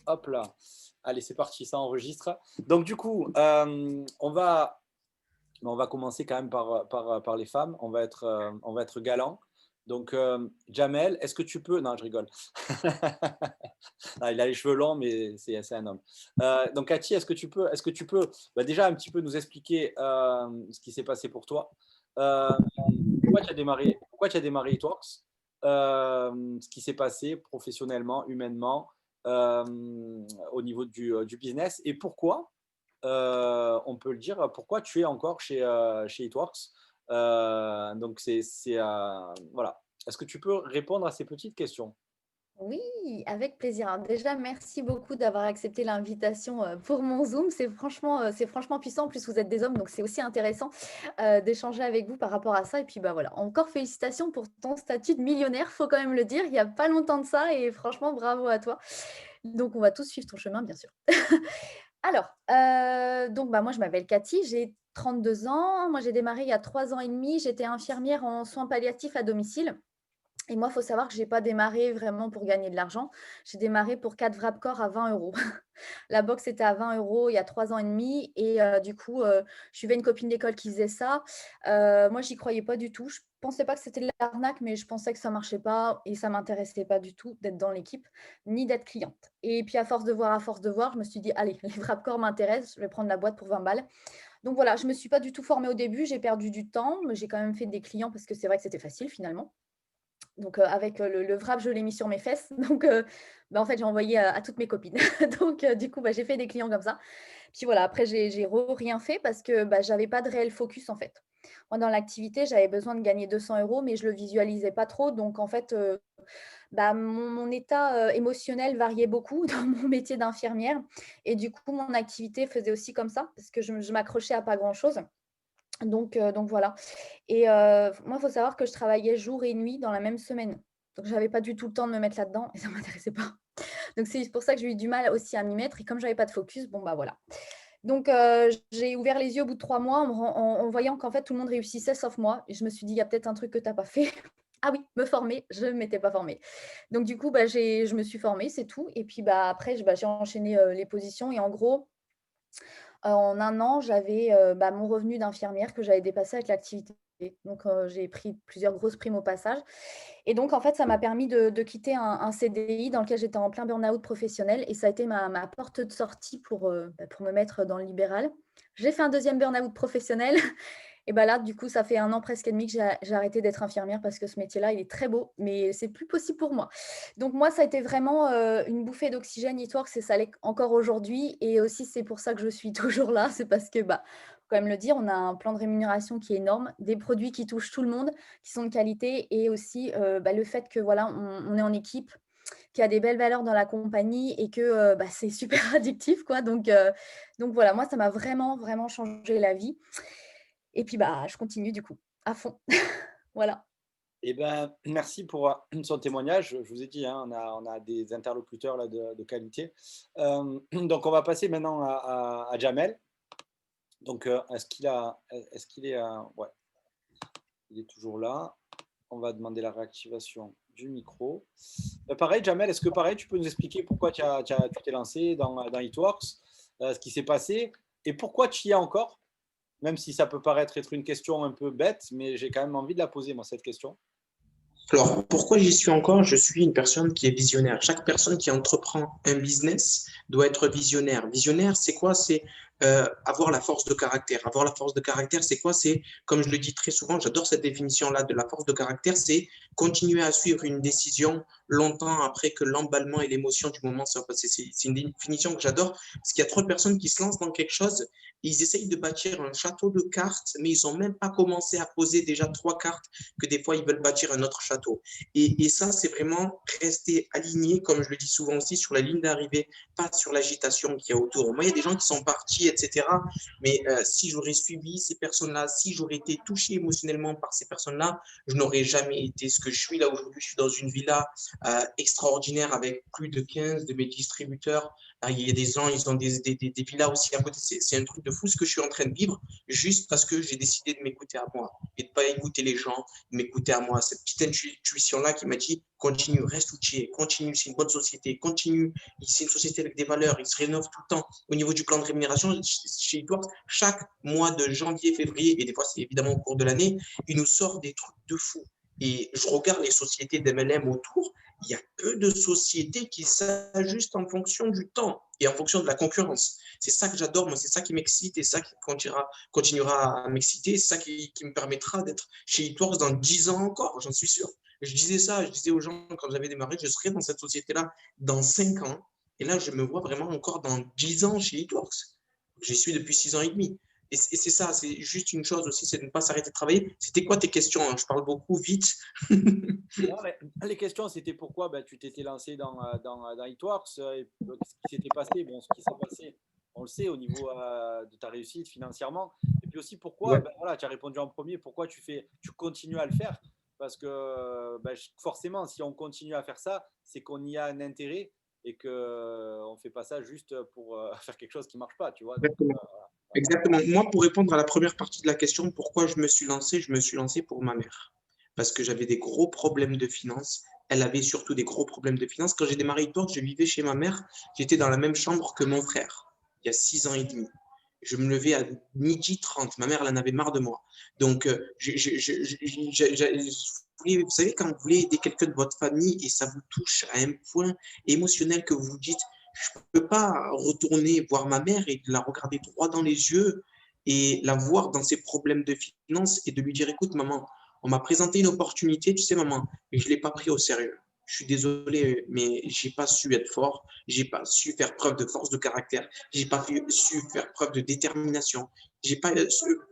Hop là. Allez, c'est parti, ça enregistre. Donc, du coup, on va commencer quand même par les femmes. On va être galant. Donc, Jamel, est-ce que tu peux… Non, je rigole. Ah, il a les cheveux longs, mais c'est un homme. Donc, Cathy, est-ce que tu peux bah, déjà un petit peu nous expliquer ce qui s'est passé pour toi? Euh, pourquoi tu as démarré Eatworks? Ce qui s'est passé professionnellement, humainement, euh, au niveau du business et pourquoi, on peut le dire, pourquoi tu es encore chez Eatworks. Donc, voilà. Est-ce que tu peux répondre à ces petites questions? Oui, avec plaisir. Alors déjà, merci beaucoup d'avoir accepté l'invitation pour mon Zoom. C'est franchement puissant. En plus, vous êtes des hommes, donc c'est aussi intéressant d'échanger avec vous par rapport à ça. Et puis, bah voilà, encore félicitations pour ton statut de millionnaire, faut quand même le dire. Il n'y a pas longtemps de ça et franchement, bravo à toi. Donc, on va tous suivre ton chemin, bien sûr. Alors, donc, bah, moi, je m'appelle Cathy, j'ai 32 ans. Moi, j'ai démarré il y a 3 ans et demi. J'étais infirmière en soins palliatifs à domicile. Et moi, il faut savoir que j'ai pas démarré vraiment pour gagner de l'argent. J'ai démarré pour 4 Wrapcore à 20 €. La box était à 20 € il y a 3 ans et demi et du coup, je suivais une copine d'école qui faisait ça. Moi, j'y croyais pas du tout. Je pensais pas que c'était de l'arnaque, mais je pensais que ça marchait pas et ça m'intéressait pas du tout d'être dans l'équipe, ni d'être cliente. Et puis à force de voir, je me suis dit: «Allez, les Wrapcore m'intéressent, je vais prendre la boîte pour 20 balles». Donc voilà, je me suis pas du tout formée au début, j'ai perdu du temps, mais j'ai quand même fait des clients parce que c'est vrai que c'était facile finalement. Donc, avec, le wrap, je l'ai mis sur mes fesses. Donc, bah, en fait, j'ai envoyé à toutes mes copines. Donc, du coup, bah, j'ai fait des clients comme ça. Puis voilà, après j'ai rien fait parce que, bah, j'avais pas de réel focus, en fait. Moi, dans l'activité, j'avais besoin de gagner 200 €, mais je le visualisais pas trop. Donc en fait, bah, mon état, émotionnel variait beaucoup dans mon métier d'infirmière et du coup, mon activité faisait aussi comme ça parce que je m'accrochais à pas grand chose. Donc voilà. Et moi, il faut savoir que je travaillais jour et nuit dans la même semaine. Donc j'avais pas du tout le temps de me mettre là-dedans et ça m'intéressait pas. Donc c'est pour ça que j'ai eu du mal aussi à m'y mettre et comme j'avais pas de focus, bon, bah, voilà. Donc j'ai ouvert les yeux au bout de 3 mois en voyant qu'en fait tout le monde réussissait sauf moi et je me suis dit: «Il y a peut-être un truc que tu as pas fait». Ah oui, me former, je ne m'étais pas formée. Donc du coup, bah, je me suis formée, c'est tout et puis, bah, après j'ai enchaîné, les positions et en gros, en 1 an, j'avais, bah, mon revenu d'infirmière que j'avais dépassé avec l'activité. Donc, j'ai pris plusieurs grosses primes au passage et donc en fait, ça m'a permis de quitter un CDI dans lequel j'étais en plein burn-out professionnel et ça a été ma porte de sortie bah, pour me mettre dans le libéral. J'ai fait un deuxième burn-out professionnel et bah, là, du coup, ça fait 1 an presque et demi que j'ai arrêté d'être infirmière parce que ce métier-là, il est très beau, mais c'est plus possible pour moi. Donc moi, ça a été vraiment, une bouffée d'oxygène, Eatworks et ça l'est encore aujourd'hui et aussi c'est pour ça que je suis toujours là. C'est parce que, bah, faut quand même le dire, on a un plan de rémunération qui est énorme, des produits qui touchent tout le monde, qui sont de qualité et aussi, bah, le fait que voilà, on est en équipe, qu'il y a des belles valeurs dans la compagnie et que, bah, c'est super addictif quoi donc voilà, moi ça m'a vraiment, vraiment changé la vie et puis, bah, je continue du coup, à fond. Voilà. Eh ben, merci pour son témoignage. Je vous ai dit, hein, on a des interlocuteurs là, de qualité. Donc, on va passer maintenant à Jamel. Donc, est-ce qu'il est, ouais, il est toujours là. On va demander la réactivation du micro. Pareil, Jamel, est-ce que pareil, tu peux nous expliquer pourquoi tu t'es lancé dans Eatworks, ce qui s'est passé et pourquoi tu y es encore, même si ça peut paraître être une question un peu bête, mais j'ai quand même envie de la poser, moi, cette question. Alors, pourquoi j'y suis encore? Je suis une personne qui est visionnaire. Chaque personne qui entreprend un business doit être visionnaire. Visionnaire, c'est quoi? C'est avoir la force de caractère. Avoir la force de caractère, c'est quoi? C'est, comme je le dis très souvent, j'adore cette définition-là de la force de caractère, c'est continuer à suivre une décision longtemps après que l'emballement et l'émotion du moment soient passés. C'est une définition que j'adore parce qu'il y a trop de personnes qui se lancent dans quelque chose, ils essayent de bâtir un château de cartes, mais ils n'ont même pas commencé à poser déjà 3 cartes que des fois ils veulent bâtir un autre château. Et ça, c'est vraiment rester aligné, comme je le dis souvent aussi, sur la ligne d'arrivée, pas sur l'agitation qu'il y a autour. Moi, il y a des gens qui sont partis, etc. Mais si j'aurais suivi ces personnes-là, si j'aurais été touché émotionnellement par ces personnes-là, je n'aurais jamais été ce que je suis là aujourd'hui. Je suis dans une villa extraordinaire avec plus de 15 de mes distributeurs. Là, il y a des gens, ils ont des villas aussi à côté. C'est un truc de fou ce que je suis en train de vivre juste parce que j'ai décidé de m'écouter à moi et de ne pas écouter les gens, de m'écouter à moi. Cette petite intuition-là qui m'a dit continue, reste outillé, continue, c'est une bonne société, continue. C'est une société avec des valeurs, il se rénove tout le temps. Au niveau du plan de rémunération, chez Itworks, chaque mois de janvier, février, et des fois c'est évidemment au cours de l'année, il nous sort des trucs de fou. Et je regarde les sociétés d'MLM autour, il y a peu de sociétés qui s'ajustent en fonction du temps et en fonction de la concurrence. C'est ça que j'adore, moi, c'est ça qui m'excite et ça qui continuera à m'exciter, c'est ça qui me permettra d'être chez Itworks dans 10 ans encore, j'en suis sûr. Je disais ça, je disais aux gens quand j'avais démarré, je serai dans cette société-là dans 5 ans. Et là, je me vois vraiment encore dans 10 ans chez Itworks. J'y suis depuis 6 ans et demi. Et c'est ça, c'est juste une chose aussi, c'est de ne pas s'arrêter de travailler. C'était quoi tes questions? Je parle beaucoup, vite. Non, les questions, c'était pourquoi tu t'étais lancé dans Itworks, et ce qui s'était passé. Bon, ce qui s'est passé, on le sait au niveau de ta réussite financièrement. Et puis aussi pourquoi, Ouais. voilà, tu as répondu en premier, pourquoi tu continues à le faire. Parce que forcément, si on continue à faire ça, c'est qu'on y a un intérêt et qu'on ne fait pas ça juste pour faire quelque chose qui ne marche pas, tu vois. Donc, Exactement. Exactement. Moi, pour répondre à la première partie de la question, pourquoi je me suis lancé pour ma mère. Parce que j'avais des gros problèmes de finances. Elle avait surtout des gros problèmes de finances. Quand j'ai démarré Itworks, je vivais chez ma mère. J'étais dans la même chambre que mon frère, il y a 6 ans et demi. Je me levais à 12h30. Ma mère, elle en avait marre de moi. Donc, vous savez, quand vous voulez aider quelqu'un de votre famille et ça vous touche à un point émotionnel que vous vous dites, je ne peux pas retourner voir ma mère et la regarder droit dans les yeux et la voir dans ses problèmes de finances et de lui dire, écoute, maman, on m'a présenté une opportunité, tu sais, maman, mais je ne l'ai pas pris au sérieux. Je suis désolé, mais j'ai pas su être fort, j'ai pas su faire preuve de force de caractère, j'ai pas su faire preuve de détermination, j'ai pas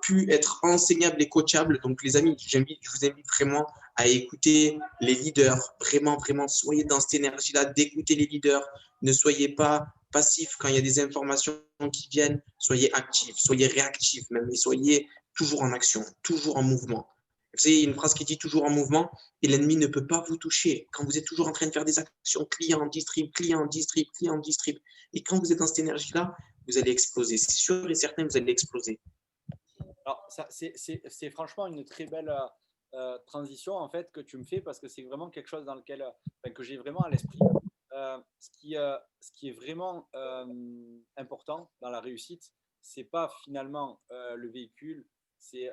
pu être enseignable et coachable. Donc, les amis, je vous invite vraiment à écouter les leaders. Vraiment, vraiment, soyez dans cette énergie-là d'écouter les leaders. Ne soyez pas passifs quand il y a des informations qui viennent. Soyez actifs, soyez réactifs même, et soyez toujours en action, toujours en mouvement. C'est une phrase qui dit toujours en mouvement et l'ennemi ne peut pas vous toucher. Quand vous êtes toujours en train de faire des actions client, distrib, client, distrib, client, distrib, et quand vous êtes dans cette énergie-là, vous allez exploser. C'est sûr et certain, vous allez exploser. alors, c'est franchement une très belle transition en fait que tu me fais parce que c'est vraiment quelque chose dans lequel que j'ai vraiment à l'esprit. Ce qui est vraiment important dans la réussite, c'est pas finalement le véhicule, c'est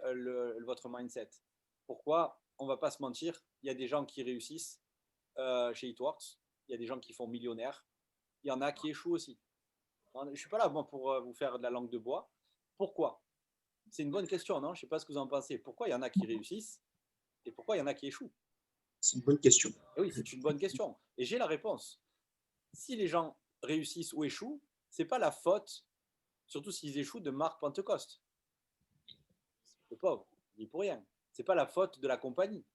votre mindset. Pourquoi? On va pas se mentir, il y a des gens qui réussissent chez Itworks, il y a des gens qui font millionnaires, il y en a qui échouent aussi. Je suis pas là moi, pour vous faire de la langue de bois. Pourquoi? C'est une bonne question, non? Je sais pas ce que vous en pensez. Pourquoi il y en a qui réussissent et pourquoi il y en a qui échouent? C'est une bonne question. Et oui, c'est une bonne question. Et j'ai la réponse. Si les gens réussissent ou échouent, c'est pas la faute, surtout s'ils échouent, de Marc Pentecoste. Le pauvre, il est pour rien. C'est pas la faute de la compagnie.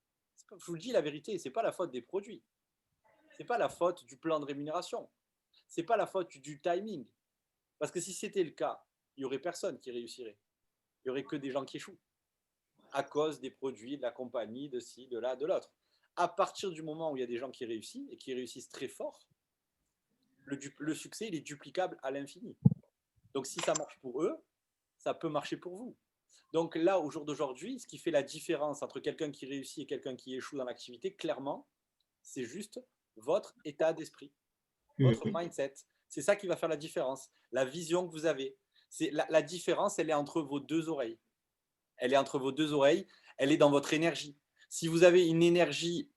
Je vous le dis la vérité, c'est pas la faute des produits. C'est pas la faute du plan de rémunération. C'est pas la faute du timing. Parce que si c'était le cas, il y aurait personne qui réussirait. Il y aurait que des gens qui échouent à cause des produits, de la compagnie, de ci, de là, de l'autre. À partir du moment où il y a des gens qui réussissent et qui réussissent très fort, le succès il est duplicable à l'infini. Donc si ça marche pour eux, ça peut marcher pour vous. Donc là, au jour d'aujourd'hui, ce qui fait la différence entre quelqu'un qui réussit et quelqu'un qui échoue dans l'activité, clairement, c'est juste votre état d'esprit, votre mindset. C'est ça qui va faire la différence. La vision que vous avez. La différence, elle est entre vos deux oreilles. Elle est entre vos deux oreilles, elle est dans votre énergie. Si vous avez une énergie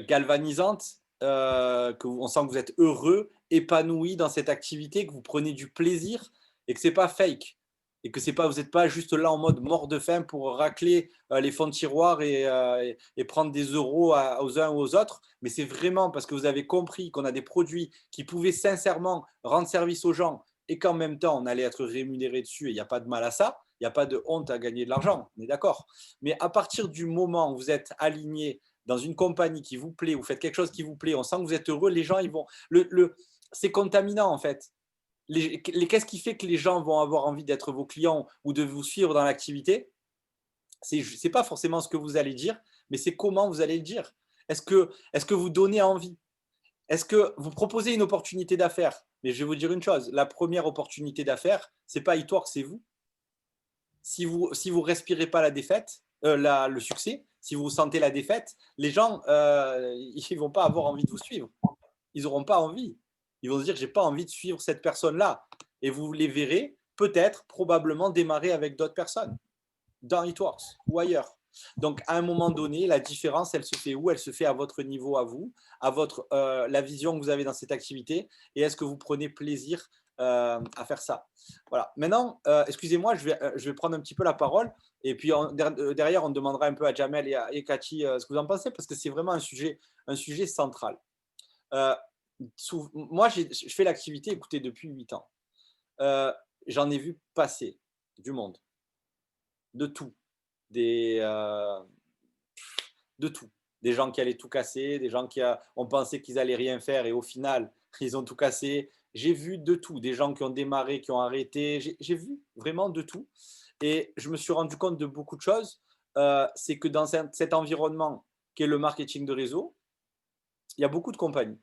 galvanisante, on sent que vous êtes heureux, épanoui dans cette activité, que vous prenez du plaisir et que ce n'est pas fake. Et que vous n'êtes pas juste là en mode mort de faim pour racler les fonds de tiroir et prendre des euros aux uns ou aux autres. Mais c'est vraiment parce que vous avez compris qu'on a des produits qui pouvaient sincèrement rendre service aux gens et qu'en même temps, on allait être rémunéré dessus et il n'y a pas de mal à ça. Il n'y a pas de honte à gagner de l'argent, on est d'accord. Mais à partir du moment où vous êtes aligné dans une compagnie qui vous plaît, vous faites quelque chose qui vous plaît, on sent que vous êtes heureux, les gens, ils vont… c'est contaminant en fait. Qu'est-ce qui fait que les gens vont avoir envie d'être vos clients ou de vous suivre dans l'activité? C'est pas forcément ce que vous allez dire, mais c'est comment vous allez le dire. Est-ce que vous donnez envie? Est-ce que vous proposez une opportunité d'affaires? Mais je vais vous dire une chose, la première opportunité d'affaires, ce n'est pas Eatworks, c'est vous. Si vous respirez pas la défaite, le succès, si vous sentez la défaite, les gens, ils vont pas avoir envie de vous suivre. Ils n'auront pas envie. Ils vont se dire, j'ai pas envie de suivre cette personne-là. Et vous les verrez peut-être, probablement démarrer avec d'autres personnes, dans Eatworks ou ailleurs. Donc, à un moment donné, la différence, elle se fait où? Elle se fait à votre niveau, à vous, à votre, la vision que vous avez dans cette activité, et est-ce que vous prenez plaisir à faire ça? Voilà. Maintenant, excusez-moi, je vais prendre un petit peu la parole, et puis derrière, on demandera un peu à Jamel et Cathy ce que vous en pensez, parce que c'est vraiment un sujet central. Moi, je fais l'activité, écoutez, depuis 8 ans. J'en ai vu passer du monde, de tout, des, de tout. Des gens qui allaient tout casser, des gens qui ont pensé qu'ils allaient rien faire et au final, ils ont tout cassé. J'ai vu de tout, des gens qui ont démarré, qui ont arrêté. J'ai vu vraiment de tout. Et je me suis rendu compte de beaucoup de choses. C'est que dans cet environnement qu'est le marketing de réseau, il y a beaucoup de compagnies.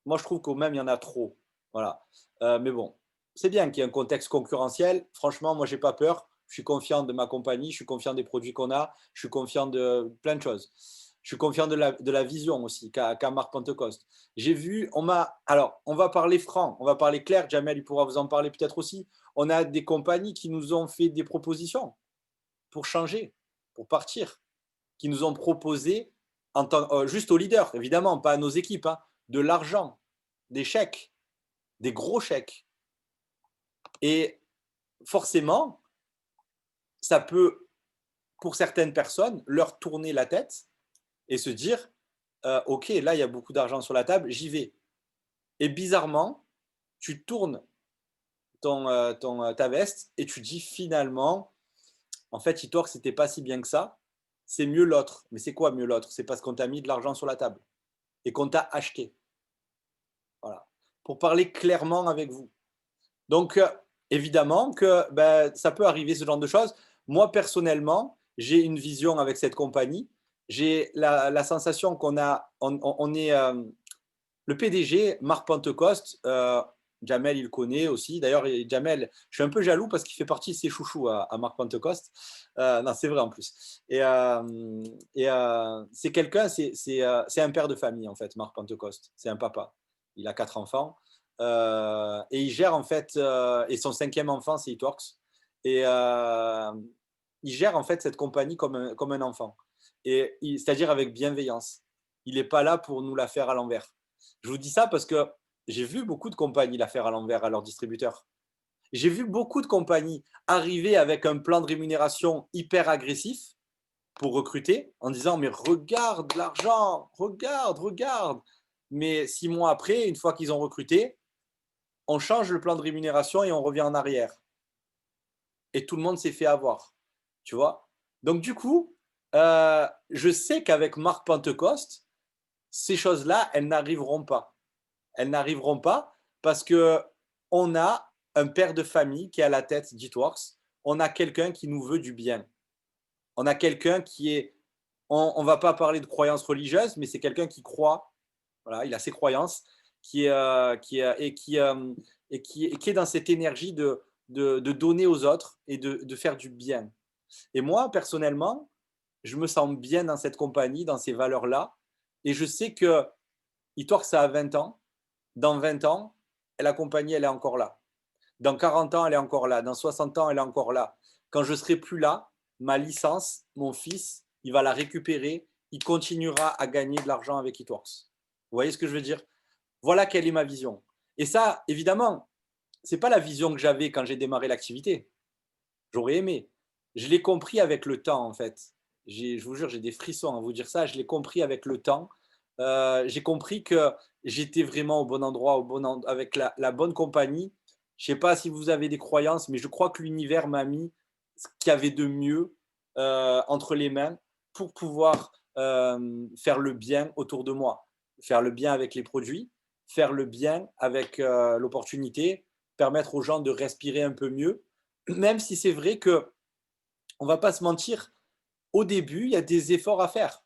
Moi, je trouve qu'au même, il y en a trop. Voilà. Mais bon, c'est bien qu'il y ait un contexte concurrentiel. Franchement, moi, j'ai pas peur. Je suis confiant de ma compagnie, je suis confiant des produits qu'on a, je suis confiant de plein de choses. Je suis confiant de la vision aussi qu'a Marc Pentecoste. J'ai vu, alors, on va parler franc, on va parler clair. Jamel, il pourra vous en parler peut-être aussi. On a des compagnies qui nous ont fait des propositions pour changer, pour partir, qui nous ont proposé, juste aux leaders, évidemment, pas à nos équipes, hein, de l'argent, des chèques, des gros chèques. Et forcément, ça peut, pour certaines personnes, leur tourner la tête et se dire ok, là, il y a beaucoup d'argent sur la table, j'y vais. Et bizarrement, tu tournes ta veste et tu dis finalement, en fait, Eatworks, c'était pas si bien que ça, c'est mieux l'autre. Mais c'est quoi mieux l'autre? C'est parce qu'on t'a mis de l'argent sur la table et qu'on t'a acheté. Voilà. Pour parler clairement avec vous. Donc, évidemment que ça peut arriver ce genre de choses. Moi, personnellement, j'ai une vision avec cette compagnie. J'ai la sensation qu'on on est le PDG, Marc Pentecoste. Jamel, il le connaît aussi. D'ailleurs, Jamel, je suis un peu jaloux parce qu'il fait partie de ses chouchous à Marc Pentecoste. Non, c'est vrai en plus. C'est quelqu'un, c'est un père de famille en fait, Marc Pentecoste. C'est un papa. Il a 4 enfants. Et il gère en fait, et son 5e enfant, c'est Eatworks. Et il gère en fait cette compagnie comme un enfant. C'est-à-dire avec bienveillance. Il n'est pas là pour nous la faire à l'envers. Je vous dis ça parce que j'ai vu beaucoup de compagnies la faire à l'envers à leurs distributeurs. J'ai vu beaucoup de compagnies arriver avec un plan de rémunération hyper agressif pour recruter en disant mais regarde l'argent, regarde. Mais 6 mois après, une fois qu'ils ont recruté, on change le plan de rémunération et on revient en arrière. Et tout le monde s'est fait avoir. Tu vois? Donc du coup, je sais qu'avec Marc Pentecoste, ces choses-là, elles n'arriveront pas. Elles n'arriveront pas parce qu'on a un père de famille qui est à la tête d'Eatworks. On a quelqu'un qui nous veut du bien. On a quelqu'un qui est… On ne va pas parler de croyances religieuses, mais c'est quelqu'un qui croit. Voilà, il a ses croyances qui est dans cette énergie de donner aux autres et de faire du bien. Et moi, personnellement, je me sens bien dans cette compagnie, dans ces valeurs-là. Et je sais que Eatworks, ça a 20 ans. Dans 20 ans, la compagnie, elle est encore là. Dans 40 ans, elle est encore là. Dans 60 ans, elle est encore là. Quand je ne serai plus là, ma licence, mon fils, il va la récupérer. Il continuera à gagner de l'argent avec Eatworks. Vous voyez ce que je veux dire? Voilà quelle est ma vision. Et ça, évidemment, ce n'est pas la vision que j'avais quand j'ai démarré l'activité. J'aurais aimé. Je l'ai compris avec le temps, en fait. Je vous jure, j'ai des frissons à vous dire ça. Je l'ai compris avec le temps. J'ai compris que j'étais vraiment au bon endroit, avec la bonne compagnie. Je ne sais pas si vous avez des croyances, mais je crois que l'univers m'a mis ce qu'il y avait de mieux entre les mains pour pouvoir faire le bien autour de moi. Faire le bien avec les produits, faire le bien avec l'opportunité, permettre aux gens de respirer un peu mieux, même si c'est vrai que on ne va pas se mentir, au début, il y a des efforts à faire.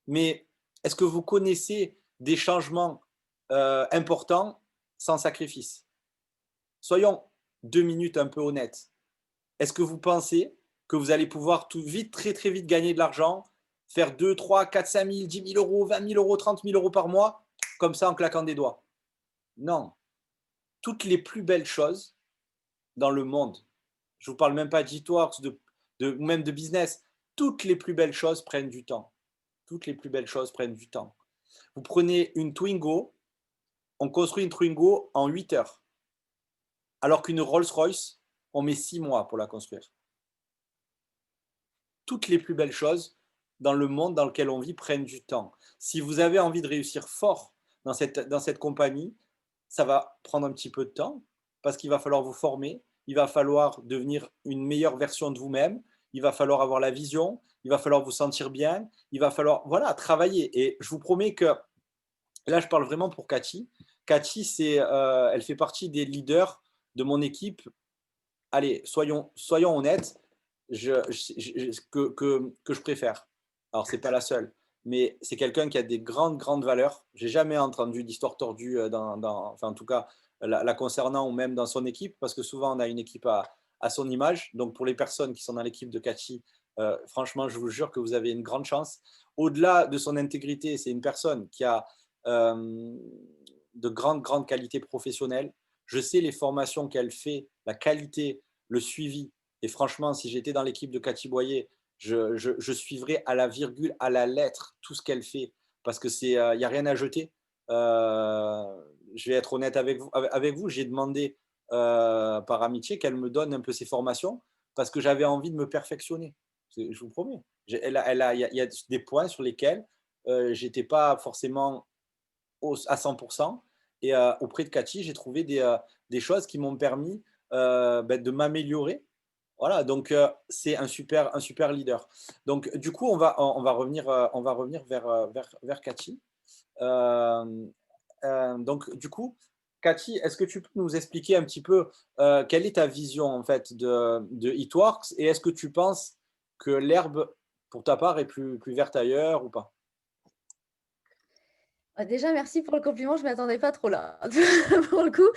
Mais Est-ce que vous connaissez des changements importants sans sacrifice? Soyons 2 minutes un peu honnêtes. Est-ce que vous pensez que vous allez pouvoir tout vite, très très vite gagner de l'argent, faire 2, 3, 4, 5 000, 10 000 euros, 20 000 euros, 30 000 euros par mois, comme ça en claquant des doigts? Non. Toutes les plus belles choses dans le monde, je ne vous parle même pas d'e-works, ou même de business, toutes les plus belles choses prennent du temps. Toutes les plus belles choses prennent du temps. Vous prenez une Twingo, on construit une Twingo en 8 heures, alors qu'une Rolls-Royce, on met 6 mois pour la construire. Toutes les plus belles choses dans le monde dans lequel on vit prennent du temps. Si vous avez envie de réussir fort dans cette compagnie, ça va prendre un petit peu de temps parce qu'il va falloir vous former, il va falloir devenir une meilleure version de vous-même, il va falloir avoir la vision, il va falloir vous sentir bien, il va falloir travailler. Et je vous promets que, là je parle vraiment pour Cathy. Cathy, elle fait partie des leaders de mon équipe. Allez, soyons honnêtes, que je préfère. Alors, ce n'est pas la seule, mais c'est quelqu'un qui a des grandes valeurs. Je n'ai jamais entendu d'histoire tordue, enfin, en tout cas, la concernant ou même dans son équipe, parce que souvent, on a une équipe à son image. Donc, pour les personnes qui sont dans l'équipe de Cathy, franchement, je vous jure que vous avez une grande chance. Au-delà de son intégrité, c'est une personne qui a de grandes qualités professionnelles. Je sais les formations qu'elle fait, la qualité, le suivi. Et franchement, si j'étais dans l'équipe de Cathy Boyer, je suivrais à la virgule, à la lettre, tout ce qu'elle fait. Parce que il n'y a rien à jeter. Je vais être honnête avec vous. J'ai demandé par amitié qu'elle me donne un peu ses formations parce que j'avais envie de me perfectionner. Je vous promets. Il y a des points sur lesquels je n'étais pas forcément à 100%. Et auprès de Cathy, j'ai trouvé des choses qui m'ont permis de m'améliorer. Voilà, donc c'est un super leader. Donc du coup, on va revenir vers Cathy. Donc du coup, Cathy, est-ce que tu peux nous expliquer un petit peu quelle est ta vision en fait de It-Works et est-ce que tu penses que l'herbe, pour ta part, est plus verte ailleurs ou pas? Déjà, merci pour le compliment, je ne m'attendais pas trop là, pour le coup.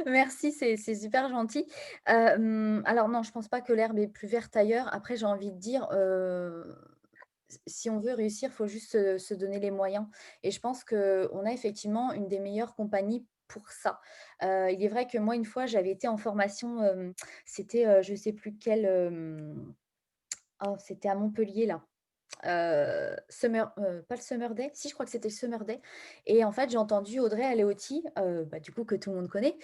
Merci, c'est super gentil. Alors non, je ne pense pas que l'herbe est plus verte ailleurs. Après, j'ai envie de dire, si on veut réussir, il faut juste se donner les moyens. Et je pense qu'on a effectivement une des meilleures compagnies pour ça. Il est vrai que moi, une fois, j'avais été en formation, c'était, je ne sais plus quelle, c'était à Montpellier là. Pas le Summer Day, si je crois que c'était le Summer Day et en fait, j'ai entendu Audrey Aleotti, du coup que tout le monde connaît,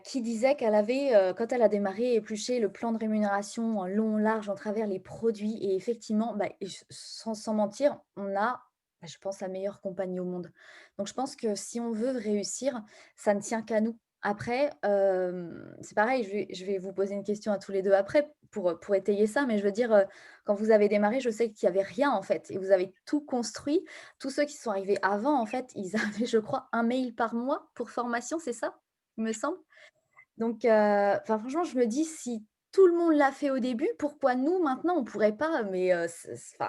qui disait qu'elle avait, quand elle a démarré, épluché le plan de rémunération en long, large, en travers les produits et effectivement, et sans mentir, on a, je pense, la meilleure compagnie au monde. Donc je pense que si on veut réussir, ça ne tient qu'à nous. Après, c'est pareil, je vais vous poser une question à tous les 2 après pour étayer ça, mais je veux dire, quand vous avez démarré, je sais qu'il y avait rien en fait et vous avez tout construit. Tous ceux qui sont arrivés avant, en fait, ils avaient, je crois, 1 mail par mois pour formation, c'est ça? Il me semble. Donc, enfin franchement, je me dis si tout le monde l'a fait au début, pourquoi nous maintenant on pourrait pas? Mais,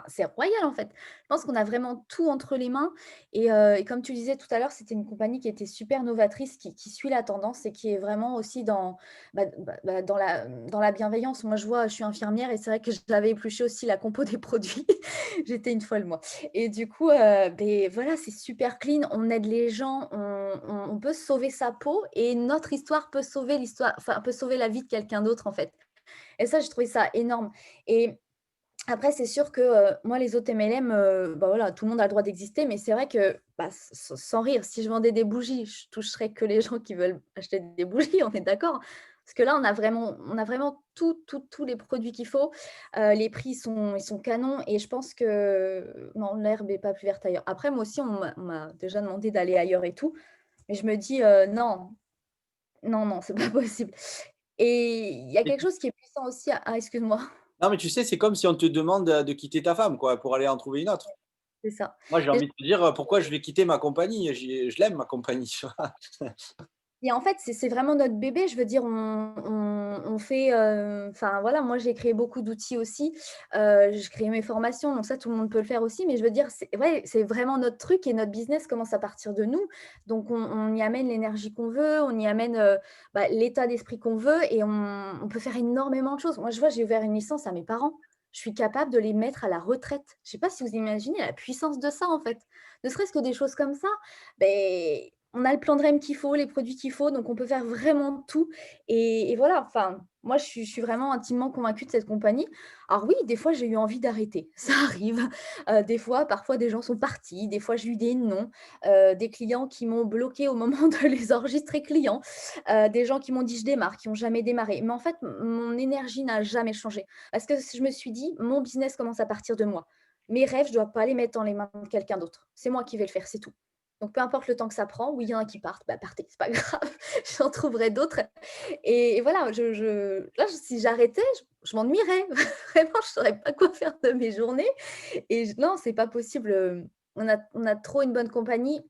c'est royal en fait. Je pense qu'on a vraiment tout entre les mains et comme tu disais tout à l'heure, c'était une compagnie qui était super novatrice, qui suit la tendance et qui est vraiment aussi dans la bienveillance. Moi je vois, je suis infirmière et c'est vrai que j'avais épluché aussi la compo des produits. J'étais une folle moi et du coup, voilà, c'est super clean, on aide les gens, on peut sauver sa peau et notre histoire peut sauver l'histoire, enfin, peut sauver la vie de quelqu'un d'autre, en fait. Et ça, j'ai trouvé ça énorme. Et après, c'est sûr que moi, les autres MLM, voilà, tout le monde a le droit d'exister, mais c'est vrai que, sans rire, si je vendais des bougies, je toucherais que les gens qui veulent acheter des bougies, on est d'accord? Parce que là, on a vraiment tous les produits qu'il faut. Les prix ils sont canons et je pense que non, l'herbe n'est pas plus verte ailleurs. Après, moi aussi, on m'a déjà demandé d'aller ailleurs et tout, mais je me dis non, non, non, c'est pas possible. Et il y a quelque chose qui est puissant aussi. Ah, excuse-moi, Non, mais tu sais, c'est comme si on te demande de quitter ta femme, quoi, pour aller en trouver une autre. c'est ça. Moi, j'ai Et envie de te dire, pourquoi je vais quitter ma compagnie? Je l'aime, ma compagnie. Tu vois. Et en fait, c'est vraiment notre bébé. Je veux dire, on fait, enfin voilà, moi j'ai créé beaucoup d'outils aussi. Je crée mes formations, donc ça tout le monde peut le faire aussi. Mais je veux dire, c'est ouais, c'est vraiment notre truc et notre business commence à partir de nous. Donc on y amène l'énergie qu'on veut, on y amène, l'état d'esprit qu'on veut et on peut faire énormément de choses. Moi, je vois, j'ai ouvert une licence à mes parents. Je suis capable de les mettre à la retraite. Je ne sais pas si vous imaginez la puissance de ça, en fait. Ne serait-ce que des choses comme ça, beh, on a le plan de REM qu'il faut, les produits qu'il faut, donc on peut faire vraiment tout et voilà, enfin, moi je suis vraiment intimement convaincue de cette compagnie. Alors oui, des fois j'ai eu envie d'arrêter, ça arrive. Des fois, parfois des gens sont partis, des fois j'ai eu des non, des clients qui m'ont bloqué au moment de les enregistrer clients, des gens qui m'ont dit: «Je démarre», qui ont jamais démarré. Mais en fait, mon énergie n'a jamais changé parce que je me suis dit: «Mon business commence à partir de moi. Mes rêves, je dois pas les mettre dans les mains de quelqu'un d'autre. C'est moi qui vais le faire, c'est tout». Donc peu importe le temps que ça prend, oui, il y en a qui partent, bah, partez, c'est pas grave, j'en trouverai d'autres et voilà, là, si j'arrêtais, je m'ennuierais. Vraiment, je saurais pas quoi faire de mes journées et non, c'est pas possible, on a trop une bonne compagnie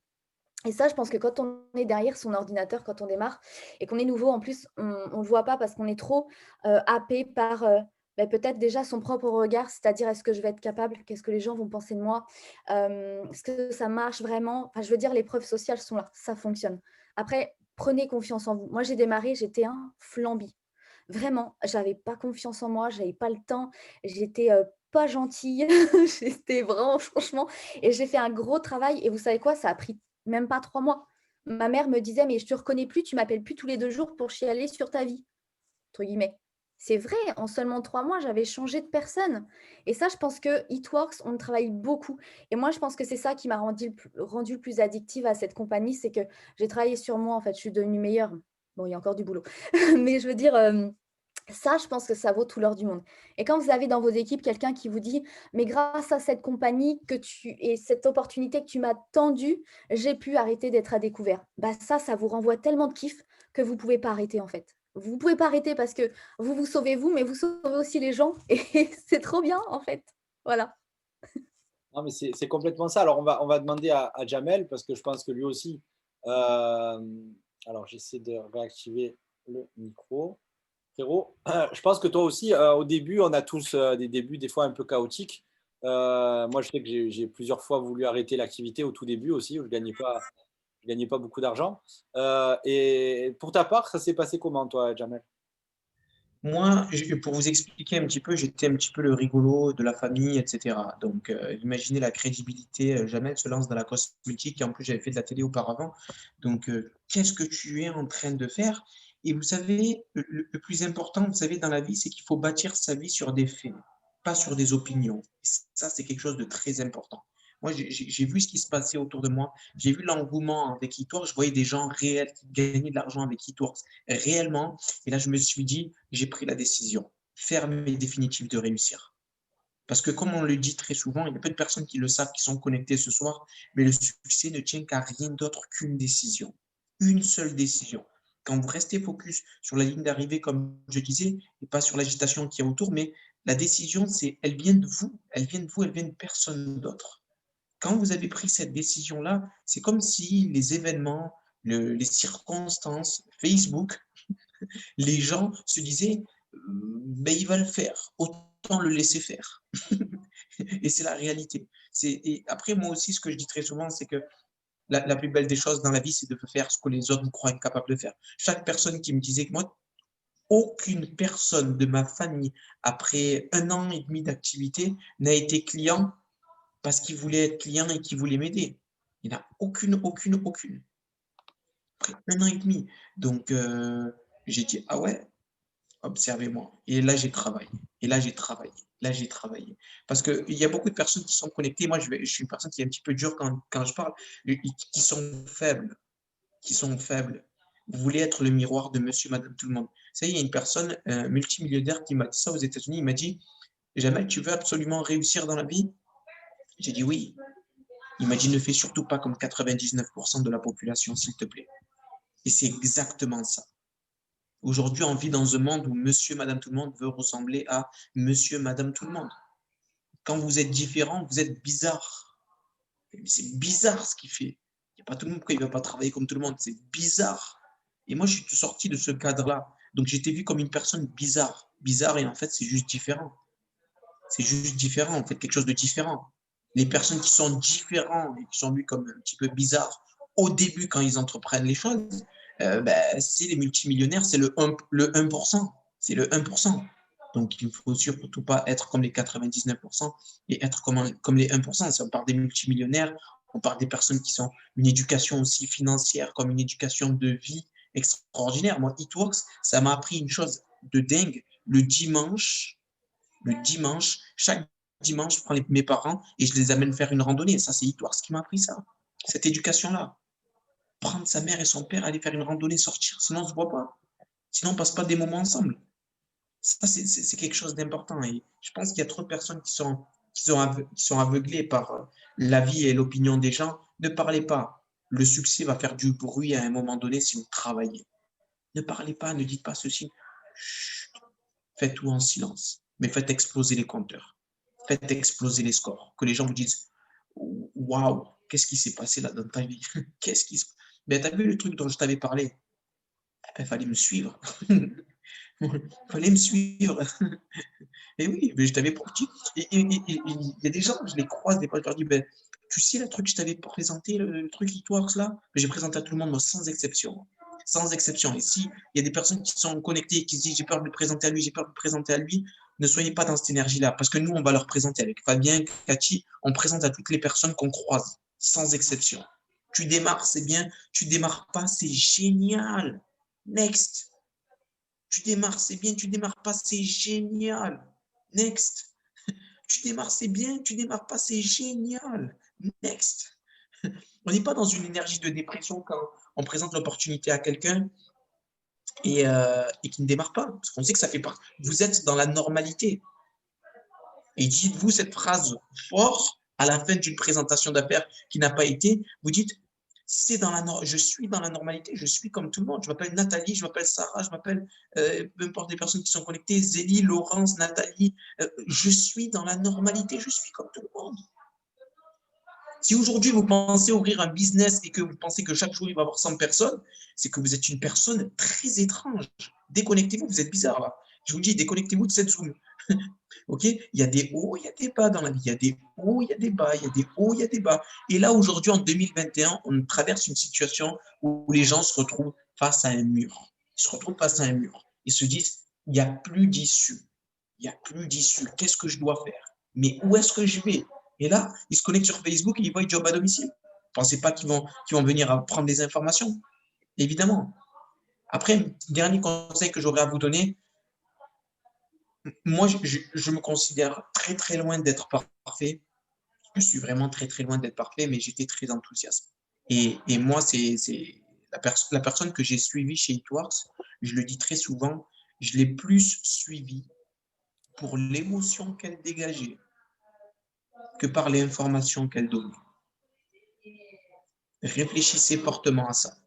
et ça, je pense que quand on est derrière son ordinateur, quand on démarre et qu'on est nouveau en plus, on le voit pas parce qu'on est trop, happé par, peut-être déjà son propre regard, c'est-à-dire: «Est-ce que je vais être capable? Qu'est-ce que les gens vont penser de moi? Est-ce que ça marche vraiment?» Enfin, je veux dire, les preuves sociales sont là, ça fonctionne. Après, prenez confiance en vous. Moi, j'ai démarré, j'étais un flambi. Vraiment, j'avais pas confiance en moi, j'avais pas le temps, j'étais, pas gentille, j'étais vraiment franchement et j'ai fait un gros travail et vous savez quoi? Ça a pris même pas 3 mois. Ma mère me disait: «Mais je te reconnais plus, tu m'appelles plus tous les 2 jours pour chialer sur ta vie», entre guillemets. C'est vrai, en seulement 3 mois, j'avais changé de personne et ça, je pense que It Works, on le travaille beaucoup et moi, je pense que c'est ça qui m'a rendu le plus addictive à cette compagnie, c'est que j'ai travaillé sur moi, en fait, je suis devenue meilleure. Bon, il y a encore du boulot, mais je veux dire, ça, je pense que ça vaut tout l'or du monde. Et quand vous avez dans vos équipes quelqu'un qui vous dit: «Mais grâce à cette compagnie que tu et cette opportunité que tu m'as tendue, j'ai pu arrêter d'être à découvert». Bah, ça vous renvoie tellement de kiff que vous ne pouvez pas arrêter, en fait. Vous ne pouvez pas arrêter parce que vous vous sauvez vous, mais vous sauvez aussi les gens et c'est trop bien, en fait. Voilà. Non, mais c'est complètement ça. Alors on va demander à Jamel parce que je pense que lui aussi, alors j'essaie de réactiver le micro. Frérot, je pense que toi aussi, au début, on a tous, des débuts des fois un peu chaotiques. Moi, je sais que j'ai plusieurs fois voulu arrêter l'activité au tout début aussi, où je gagnais pas beaucoup d'argent. Et pour ta part, ça s'est passé comment toi, Jamel? Moi, pour vous expliquer un petit peu, j'étais un petit peu le rigolo de la famille, etc. Donc, imaginez la crédibilité. Jamais elle se lance dans la cosmétique et en plus, j'avais fait de la télé auparavant. Donc, qu'est-ce que tu es en train de faire? Et vous savez, le plus important, vous savez, dans la vie, c'est qu'il faut bâtir sa vie sur des faits, pas sur des opinions. Et ça, c'est quelque chose de très important. Moi, j'ai vu ce qui se passait autour de moi. J'ai vu l'engouement avec eTours. Je voyais des gens réels qui gagnaient de l'argent avec eTours réellement. Et là, je me suis dit, j'ai pris la décision ferme et définitive de réussir. Parce que comme on le dit très souvent, il y a peu de personnes qui le savent, qui sont connectées ce soir, mais le succès ne tient qu'à rien d'autre qu'une décision. Une seule décision. Quand vous restez focus sur la ligne d'arrivée, comme je disais, et pas sur l'agitation qu'il y a autour, mais la décision, elle vient de vous, elle vient de vous, elle vient de personne d'autre. Quand vous avez pris cette décision-là, c'est comme si les événements, les circonstances, Facebook, les gens se disaient, ben, il va le faire, autant le laisser faire. Et c'est la réalité. Et après, moi aussi, ce que je dis très souvent, c'est que la plus belle des choses dans la vie, c'est de faire ce que les autres nous croient incapables de faire. Chaque personne qui me disait que moi, aucune personne de ma famille, après 1 an et demi d'activité, n'a été client parce qu'il voulait être client et qu'il voulait m'aider. Il n'y en a aucune. Après 1 an et demi. Donc, j'ai dit, ah ouais, observez-moi. Et là, j'ai travaillé. Et là, j'ai travaillé. Là, j'ai travaillé. Parce qu'il y a beaucoup de personnes qui sont connectées. Moi, je suis une personne qui est un petit peu dure quand je parle, qui sont faibles. Qui sont faibles. Vous voulez être le miroir de monsieur, madame, tout le monde. Vous savez, il y a une personne, un multimillionnaire, qui m'a dit ça aux États-Unis. Il m'a dit, Jamel, tu veux absolument réussir dans la vie? J'ai dit oui. Il m'a dit, ne fais surtout pas comme 99% de la population, s'il te plaît. Et c'est exactement ça. Aujourd'hui, on vit dans un monde où monsieur, madame, tout le monde veut ressembler à monsieur, madame, tout le monde. Quand vous êtes différent, vous êtes bizarre. C'est bizarre ce qu'il fait. Il n'y a pas tout le monde qui ne va pas travailler comme tout le monde. C'est bizarre. Et moi, je suis sorti de ce cadre-là. Donc, j'étais vu comme une personne bizarre. Bizarre, et en fait, c'est juste différent. C'est juste différent, en fait, quelque chose de différent. Les personnes qui sont différentes et qui sont vues comme un petit peu bizarres au début, quand ils entreprennent les choses, c'est les multimillionnaires, c'est le 1%. C'est le 1%. Donc, il ne faut surtout pas être comme les 99% et être comme les 1%. Si on parle des multimillionnaires, on parle des personnes qui ont une éducation aussi financière comme une éducation de vie extraordinaire. Moi, Eatworks, ça m'a appris une chose de dingue. Chaque dimanche, je prends mes parents et je les amène faire une randonnée. Ça, c'est Eatworks qui m'a appris ça. Cette éducation-là. Prendre sa mère et son père, aller faire une randonnée, sortir. Sinon, on ne se voit pas. Sinon, on ne passe pas des moments ensemble. Ça, c'est quelque chose d'important. Et je pense qu'il y a trop de personnes qui sont aveuglées par la vie et l'opinion des gens. Ne parlez pas. Le succès va faire du bruit à un moment donné si vous travaillez. Ne parlez pas, ne dites pas ceci. Chut. Faites tout en silence. Mais faites exploser les compteurs. Faites exploser les scores. Que les gens vous disent waouh, qu'est-ce qui s'est passé là dans ta vie? Qu'est-ce qui se passe? Ben, tu as vu le truc dont je t'avais parlé? Il fallait me suivre. Il fallait me suivre. Et oui, mais je t'avais dit. Il y a des gens, je les croise des fois, je leur dis, ben, tu sais le truc que je t'avais présenté, le truc Eatworks là? J'ai présenté à tout le monde, moi, sans exception. Sans exception. Et si il y a des personnes qui sont connectées et qui se disent, j'ai peur de le présenter à lui, j'ai peur de le présenter à lui, ne soyez pas dans cette énergie-là. Parce que nous, on va leur présenter avec Fabien, Cathy, on présente à toutes les personnes qu'on croise, sans exception. Tu démarres, c'est bien. Tu démarres pas, c'est génial. Next. Tu démarres, c'est bien. Tu démarres pas, c'est génial. Next. Tu démarres, c'est bien. Tu démarres pas, c'est génial. Next. On n'est pas dans une énergie de dépression quand on présente l'opportunité à quelqu'un et qui ne démarre pas. Parce qu'on sait que ça fait partie. Vous êtes dans la normalité. Et dites-vous cette phrase forte à la fin d'une présentation d'affaires qui n'a pas été. Vous dites, je suis dans la normalité, je suis comme tout le monde. Je m'appelle Nathalie, je m'appelle Sarah, je m'appelle peu importe les personnes qui sont connectées, Zélie, Laurence, Nathalie. Je suis dans la normalité, je suis comme tout le monde. Si aujourd'hui vous pensez ouvrir un business et que vous pensez que chaque jour il va y avoir 100 personnes, c'est que vous êtes une personne très étrange. Déconnectez-vous, vous êtes bizarre là. Je vous dis, déconnectez-vous de cette Zoom. Ok, il y a des hauts, il y a des bas dans la vie. Il y a des hauts, il y a des bas. Il y a des hauts, il y a des bas. Et là, aujourd'hui, en 2021, on traverse une situation où les gens se retrouvent face à un mur. Ils se retrouvent face à un mur. Ils se disent, il n'y a plus d'issue. Il n'y a plus d'issue. Qu'est-ce que je dois faire? Mais où est-ce que je vais? Et là, ils se connectent sur Facebook et ils voient job à domicile. Vous ne pensez pas qu'ils vont venir prendre des informations? Évidemment. Après, dernier conseil que j'aurais à vous donner, moi, je me considère très, très loin d'être parfait. Je suis vraiment très, très loin d'être parfait, mais j'étais très enthousiaste. Et moi, c'est la personne que j'ai suivie chez Eatworks, je le dis très souvent, je l'ai plus suivie pour l'émotion qu'elle dégageait que par les informations qu'elle donnait. Réfléchissez fortement à ça.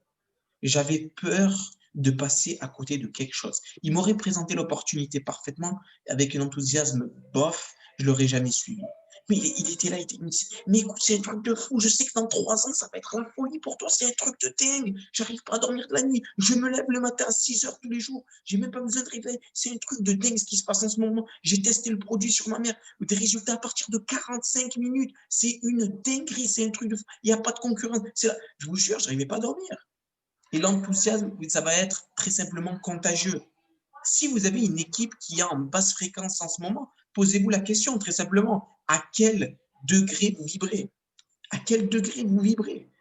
J'avais peur de passer à côté de quelque chose. Il m'aurait présenté l'opportunité parfaitement avec un enthousiasme bof, je ne l'aurais jamais suivi. Mais il était là, il me dit, mais écoute, c'est un truc de fou, je sais que dans 3 ans, ça va être la folie pour toi, c'est un truc de dingue, j'arrive pas à dormir de la nuit, je me lève le matin à 6 heures tous les jours, j'ai même pas besoin de réveil, c'est un truc de dingue ce qui se passe en ce moment, j'ai testé le produit sur ma mère, des résultats à partir de 45 minutes, c'est une dinguerie, c'est un truc de fou, il n'y a pas de concurrence, je vous jure, je n'arrivais pas à dormir. Et l'enthousiasme, ça va être très simplement contagieux. Si vous avez une équipe qui est en basse fréquence en ce moment, posez-vous la question très simplement, à quel degré vous vibrez? À quel degré vous vibrez?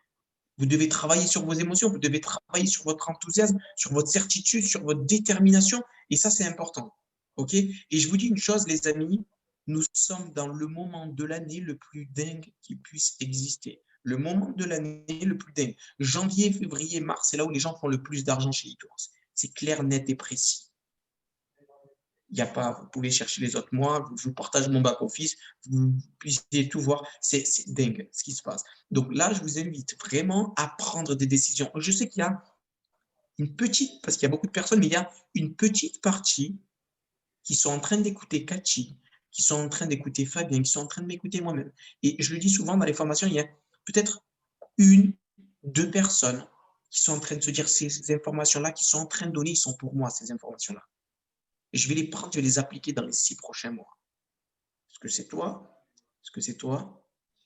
Vous devez travailler sur vos émotions, vous devez travailler sur votre enthousiasme, sur votre certitude, sur votre détermination, et ça, c'est important. Ok? Et je vous dis une chose, les amis, nous sommes dans le moment de l'année le plus dingue qui puisse exister. Le moment de l'année le plus dingue. Janvier, février, mars, c'est là où les gens font le plus d'argent chez Eatworks. C'est clair, net et précis. Il n'y a pas, vous pouvez chercher les autres mois, je vous partage mon back-office, vous puissiez tout voir. C'est dingue ce qui se passe. Donc là, je vous invite vraiment à prendre des décisions. Je sais qu'il y a une petite, parce qu'il y a beaucoup de personnes, mais il y a une petite partie qui sont en train d'écouter Cathy, qui sont en train d'écouter Fabien, qui sont en train de m'écouter moi-même. Et je le dis souvent dans les formations, il y a peut-être 1, 2 personnes qui sont en train de se dire ces informations-là, qui sont en train de donner, ils sont pour moi, ces informations-là. Et je vais les prendre, je vais les appliquer dans les 6 prochains mois. Est-ce que c'est toi? Est-ce que c'est toi?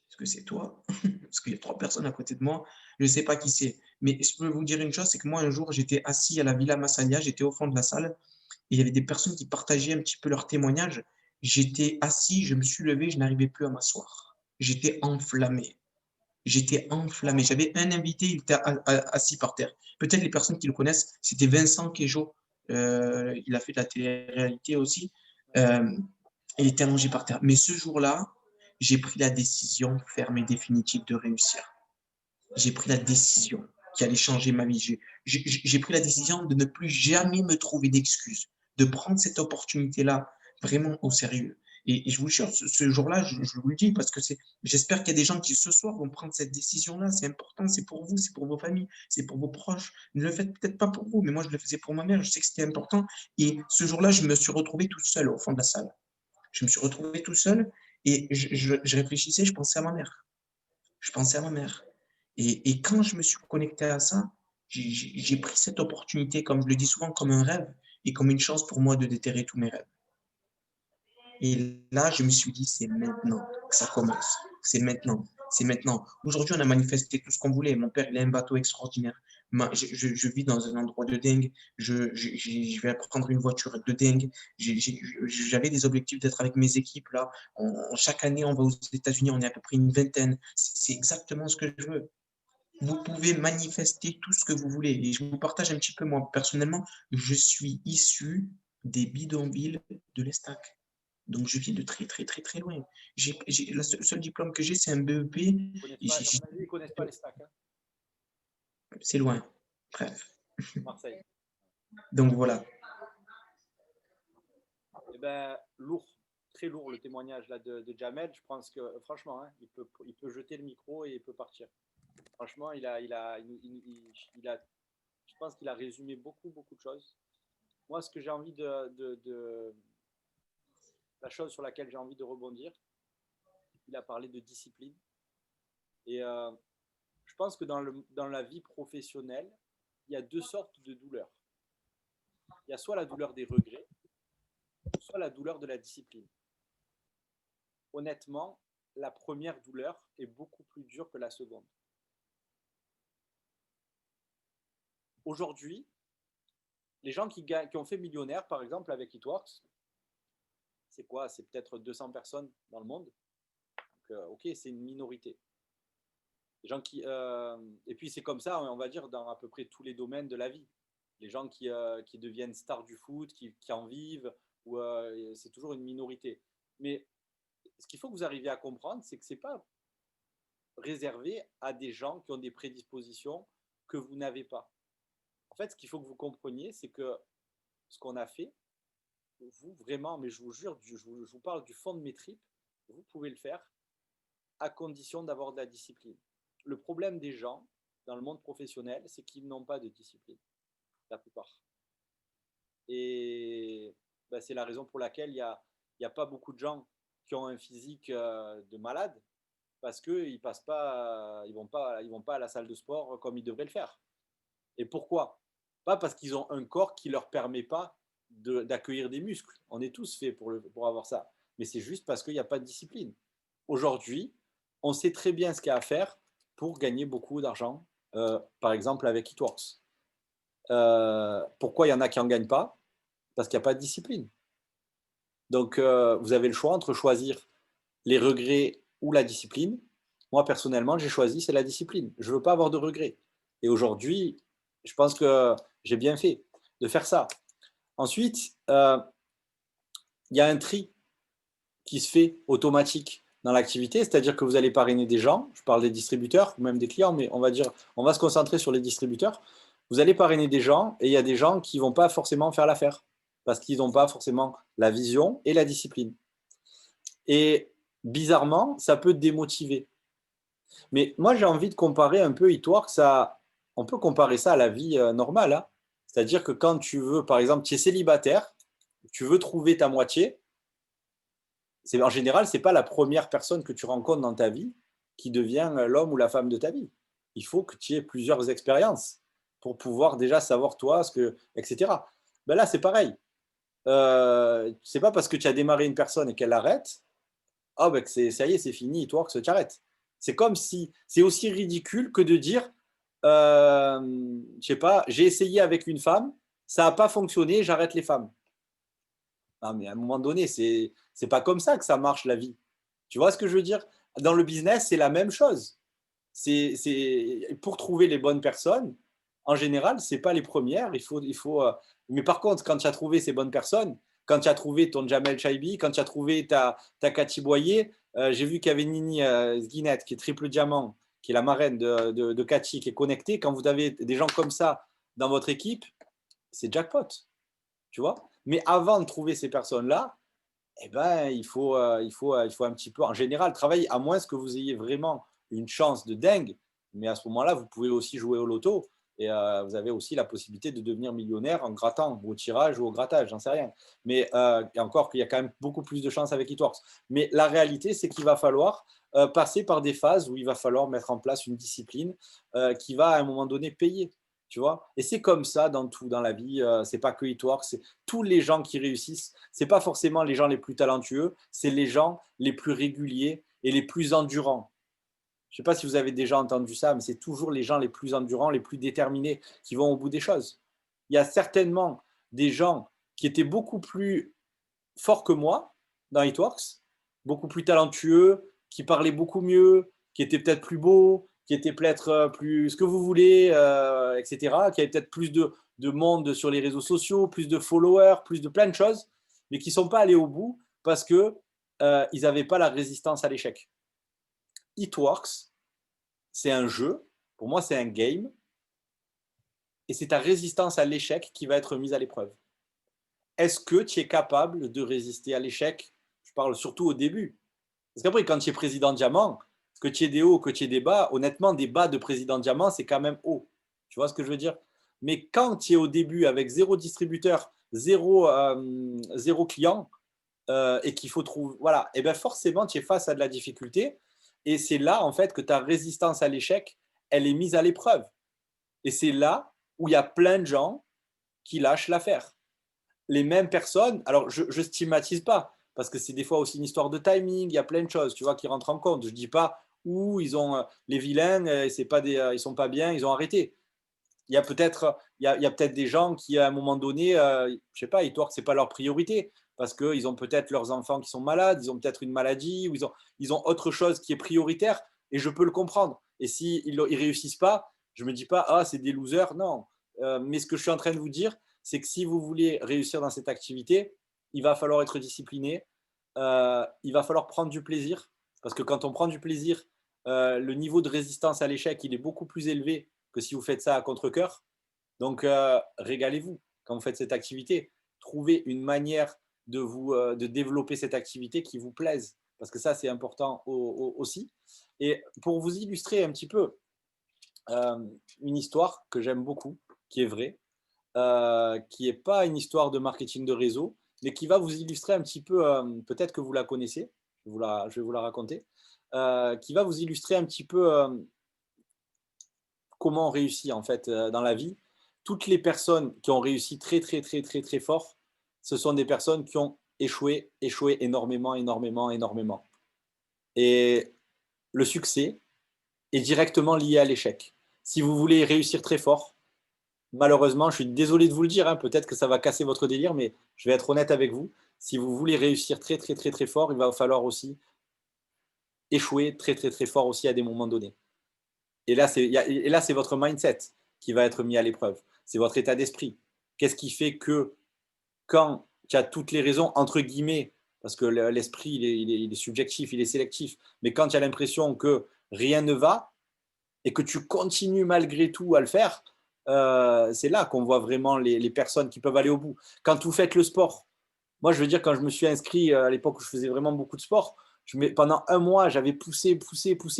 Est-ce que c'est toi? Parce qu'il y a 3 personnes à côté de moi, je ne sais pas qui c'est. Mais je peux vous dire une chose, c'est que moi, un jour, j'étais assis à la Villa Massalia, j'étais au fond de la salle, et il y avait des personnes qui partageaient un petit peu leur témoignage. J'étais assis, je me suis levé, je n'arrivais plus à m'asseoir. J'étais enflammé. J'étais enflammé. J'avais un invité, il était assis par terre. Peut-être les personnes qui le connaissent, c'était Vincent Quejo. Il a fait de la télé-réalité aussi. Euh, il était allongé par terre. Mais ce jour-là, j'ai pris la décision ferme et définitive de réussir. J'ai pris la décision qui allait changer ma vie. J'ai pris la décision de ne plus jamais me trouver d'excuses, de prendre cette opportunité-là vraiment au sérieux. Et je vous jure, ce jour-là, je vous le dis parce que j'espère qu'il y a des gens qui ce soir vont prendre cette décision-là. C'est important, c'est pour vous, c'est pour vos familles, c'est pour vos proches. Ne le faites peut-être pas pour vous, mais moi, je le faisais pour ma mère. Je sais que c'était important. Et ce jour-là, je me suis retrouvé tout seul au fond de la salle. Je me suis retrouvé tout seul et je réfléchissais, je pensais à ma mère. Je pensais à ma mère. Et quand je me suis connecté à ça, j'ai pris cette opportunité, comme je le dis souvent, comme un rêve et comme une chance pour moi de déterrer tous mes rêves. Et là, je me suis dit, c'est maintenant que ça commence. C'est maintenant. C'est maintenant. Aujourd'hui, on a manifesté tout ce qu'on voulait. Mon père, il a un bateau extraordinaire. Je vis dans un endroit de dingue. Je vais prendre une voiture de dingue. J'avais des objectifs d'être avec mes équipes là. Chaque année, on va aux États-Unis. On est à peu près une vingtaine. C'est exactement ce que je veux. Vous pouvez manifester tout ce que vous voulez. Et je vous partage un petit peu, moi, personnellement, je suis issu des bidonvilles de l'Estac. Donc, je viens de très, très, très, très loin. Le seul diplôme que j'ai, c'est un BEP. Ils ne connaissent pas les stacks. Hein. C'est loin. Bref. Marseille. Donc, voilà. Eh ben, lourd, très lourd le témoignage là, de Jamel. Je pense que, franchement, hein, il peut jeter le micro et il peut partir. Franchement, je pense qu'il a résumé beaucoup, beaucoup de choses. Moi, ce que j'ai envie la chose sur laquelle j'ai envie de rebondir, il a parlé de discipline. Et je pense que dans la vie professionnelle, il y a 2 sortes de douleurs. Il y a soit la douleur des regrets, soit la douleur de la discipline. Honnêtement, la première douleur est beaucoup plus dure que la seconde. Aujourd'hui, les gens qui ont fait millionnaire, par exemple, avec Hitworks, c'est quoi? C'est peut-être 200 personnes dans le monde. Donc, ok, c'est une minorité. Les gens et puis c'est comme ça, on va dire, dans à peu près tous les domaines de la vie. Les gens qui deviennent stars du foot, qui en vivent, c'est toujours une minorité. Mais ce qu'il faut que vous arriviez à comprendre, c'est que ce n'est pas réservé à des gens qui ont des prédispositions que vous n'avez pas. En fait, ce qu'il faut que vous compreniez, c'est que ce qu'on a fait, vous, vraiment, mais je vous jure, je vous parle du fond de mes tripes, vous pouvez le faire à condition d'avoir de la discipline. Le problème des gens dans le monde professionnel, c'est qu'ils n'ont pas de discipline, la plupart. Et ben, c'est la raison pour laquelle il y a pas beaucoup de gens qui ont un physique de malade, parce qu'ils ils vont pas à la salle de sport comme ils devraient le faire. Et pourquoi? Pas parce qu'ils ont un corps qui ne leur permet pas d'accueillir des muscles. On est tous faits pour avoir ça. Mais c'est juste parce qu'il n'y a pas de discipline. Aujourd'hui, on sait très bien ce qu'il y a à faire pour gagner beaucoup d'argent, par exemple avec Hitworks. Pourquoi il y en a qui n'en gagnent pas? Parce qu'il n'y a pas de discipline. Donc, vous avez le choix entre choisir les regrets ou la discipline. Moi, personnellement, j'ai choisi, c'est la discipline. Je ne veux pas avoir de regrets. Et aujourd'hui, je pense que j'ai bien fait de faire ça. Ensuite, il y a un tri qui se fait automatique dans l'activité, c'est-à-dire que vous allez parrainer des gens, je parle des distributeurs ou même des clients, mais on va se concentrer sur les distributeurs. Vous allez parrainer des gens et il y a des gens qui ne vont pas forcément faire l'affaire parce qu'ils n'ont pas forcément la vision et la discipline. Et bizarrement, ça peut démotiver. Mais moi, j'ai envie de comparer un peu Hitworks on peut comparer ça à la vie normale. Hein. C'est-à-dire que quand tu veux, par exemple, tu es célibataire, tu veux trouver ta moitié, en général, ce n'est pas la première personne que tu rencontres dans ta vie qui devient l'homme ou la femme de ta vie. Il faut que tu aies plusieurs expériences. pour pouvoir déjà savoir toi, etc. Ben là, c'est pareil. C'est pas parce que tu as démarré une personne et qu'elle arrête, ah ben que ça y est, c'est fini, Itworks, tu arrêtes. C'est comme si, c'est aussi ridicule que de dire, je sais pas, j'ai essayé avec une femme, ça n'a pas fonctionné, j'arrête les femmes. Non, mais à un moment donné, c'est pas comme ça que ça marche la vie. Tu vois ce que je veux dire? Dans le business, c'est la même chose. Pour trouver les bonnes personnes, en général, c'est pas les premières. Mais par contre, quand tu as trouvé ces bonnes personnes, quand tu as trouvé ton Jamel Chaibi, quand tu as trouvé ta Cathy Boyer, j'ai vu qu'il y avait Nini Zguinette, qui est triple diamant, qui est la marraine de Cathy, qui est connectée. Quand vous avez des gens comme ça dans votre équipe, c'est jackpot, tu vois. Mais avant de trouver ces personnes-là, eh ben, il faut un petit peu, en général, travailler, à moins que vous ayez vraiment une chance de dingue. Mais à ce moment-là, vous pouvez aussi jouer au loto et vous avez aussi la possibilité de devenir millionnaire en grattant, ou au tirage ou au grattage, j'en sais rien. Mais et encore qu'il y a quand même beaucoup plus de chances avec Itworks. Mais la réalité, c'est qu'il va falloir passer par des phases où il va falloir mettre en place une discipline qui va à un moment donné payer. Tu vois, et c'est comme ça dans tout dans la vie. C'est pas que Itworks, c'est tous les gens qui réussissent. C'est pas forcément les gens les plus talentueux, c'est les gens les plus réguliers et les plus endurants. Je sais pas si vous avez déjà entendu ça, mais c'est toujours les gens les plus endurants, les plus déterminés qui vont au bout des choses. Il y a certainement des gens qui étaient beaucoup plus forts que moi dans Itworks, beaucoup plus talentueux, qui parlaient beaucoup mieux, qui étaient peut-être plus beaux, qui étaient peut-être plus ce que vous voulez, etc., qui avaient peut-être plus de monde sur les réseaux sociaux, plus de followers, plus de plein de choses, mais qui ne sont pas allés au bout parce qu'ils n'avaient pas la résistance à l'échec. Itworks, c'est un jeu, pour moi c'est un game, et c'est ta résistance à l'échec qui va être mise à l'épreuve. Est-ce que tu es capable de résister à l'échec? Je parle surtout au début. Parce qu'après, quand tu es président diamant, que tu aies des hauts, que tu aies des bas, honnêtement, des bas de président diamant, c'est quand même haut. Tu vois ce que je veux dire? Mais quand tu es au début avec zéro distributeur, zéro client, et qu'il faut trouver, voilà, et bien forcément, tu es face à de la difficulté. Et c'est là, en fait, que ta résistance à l'échec, elle est mise à l'épreuve. Et c'est là où il y a plein de gens qui lâchent l'affaire. Les mêmes personnes, alors je ne stigmatise pas, parce que c'est des fois aussi une histoire de timing, il y a plein de choses, tu vois, qui rentrent en compte. Je ne dis pas où ils ont les vilains, c'est pas ils sont pas bien, ils ont arrêté. Il y a peut-être des gens qui, à un moment donné, je sais pas, ils trouvent que ce n'est pas leur priorité, parce qu'ils ont peut-être leurs enfants qui sont malades, ils ont peut-être une maladie, ou ils ont autre chose qui est prioritaire, et je peux le comprendre. Et s'ils ne réussissent pas, je ne me dis pas, ah, c'est des losers, non. Mais ce que je suis en train de vous dire, c'est que si vous voulez réussir dans cette activité, il va falloir être discipliné, il va falloir prendre du plaisir, parce que quand on prend du plaisir, le niveau de résistance à l'échec, il est beaucoup plus élevé que si vous faites ça à contre-cœur. Donc, régalez-vous quand vous faites cette activité. Trouvez une manière de développer cette activité qui vous plaise, parce que ça, c'est important aussi. Et pour vous illustrer un petit peu une histoire que j'aime beaucoup, qui est vraie, qui n'est pas une histoire de marketing de réseau, mais qui va vous illustrer un petit peu, peut-être que vous la connaissez, je vais vous la raconter, qui va vous illustrer un petit peu comment on réussit en fait dans la vie. Toutes les personnes qui ont réussi très très très très très fort, ce sont des personnes qui ont échoué énormément, énormément, énormément. Et le succès est directement lié à l'échec. Si vous voulez réussir très fort, malheureusement, je suis désolé de vous le dire, hein, peut-être que ça va casser votre délire, mais je vais être honnête avec vous. Si vous voulez réussir très très très très fort, il va falloir aussi échouer très très très fort aussi à des moments donnés. Et là, c'est votre mindset qui va être mis à l'épreuve. C'est votre état d'esprit. Qu'est-ce qui fait que quand tu as toutes les raisons, entre guillemets, parce que l'esprit, il est subjectif, il est sélectif, mais quand tu as l'impression que rien ne va et que tu continues malgré tout à le faire, c'est là qu'on voit vraiment les personnes qui peuvent aller au bout. Quand vous faites le sport, moi, je veux dire, quand je me suis inscrit à l'époque où je faisais vraiment beaucoup de sport, pendant un mois, j'avais poussé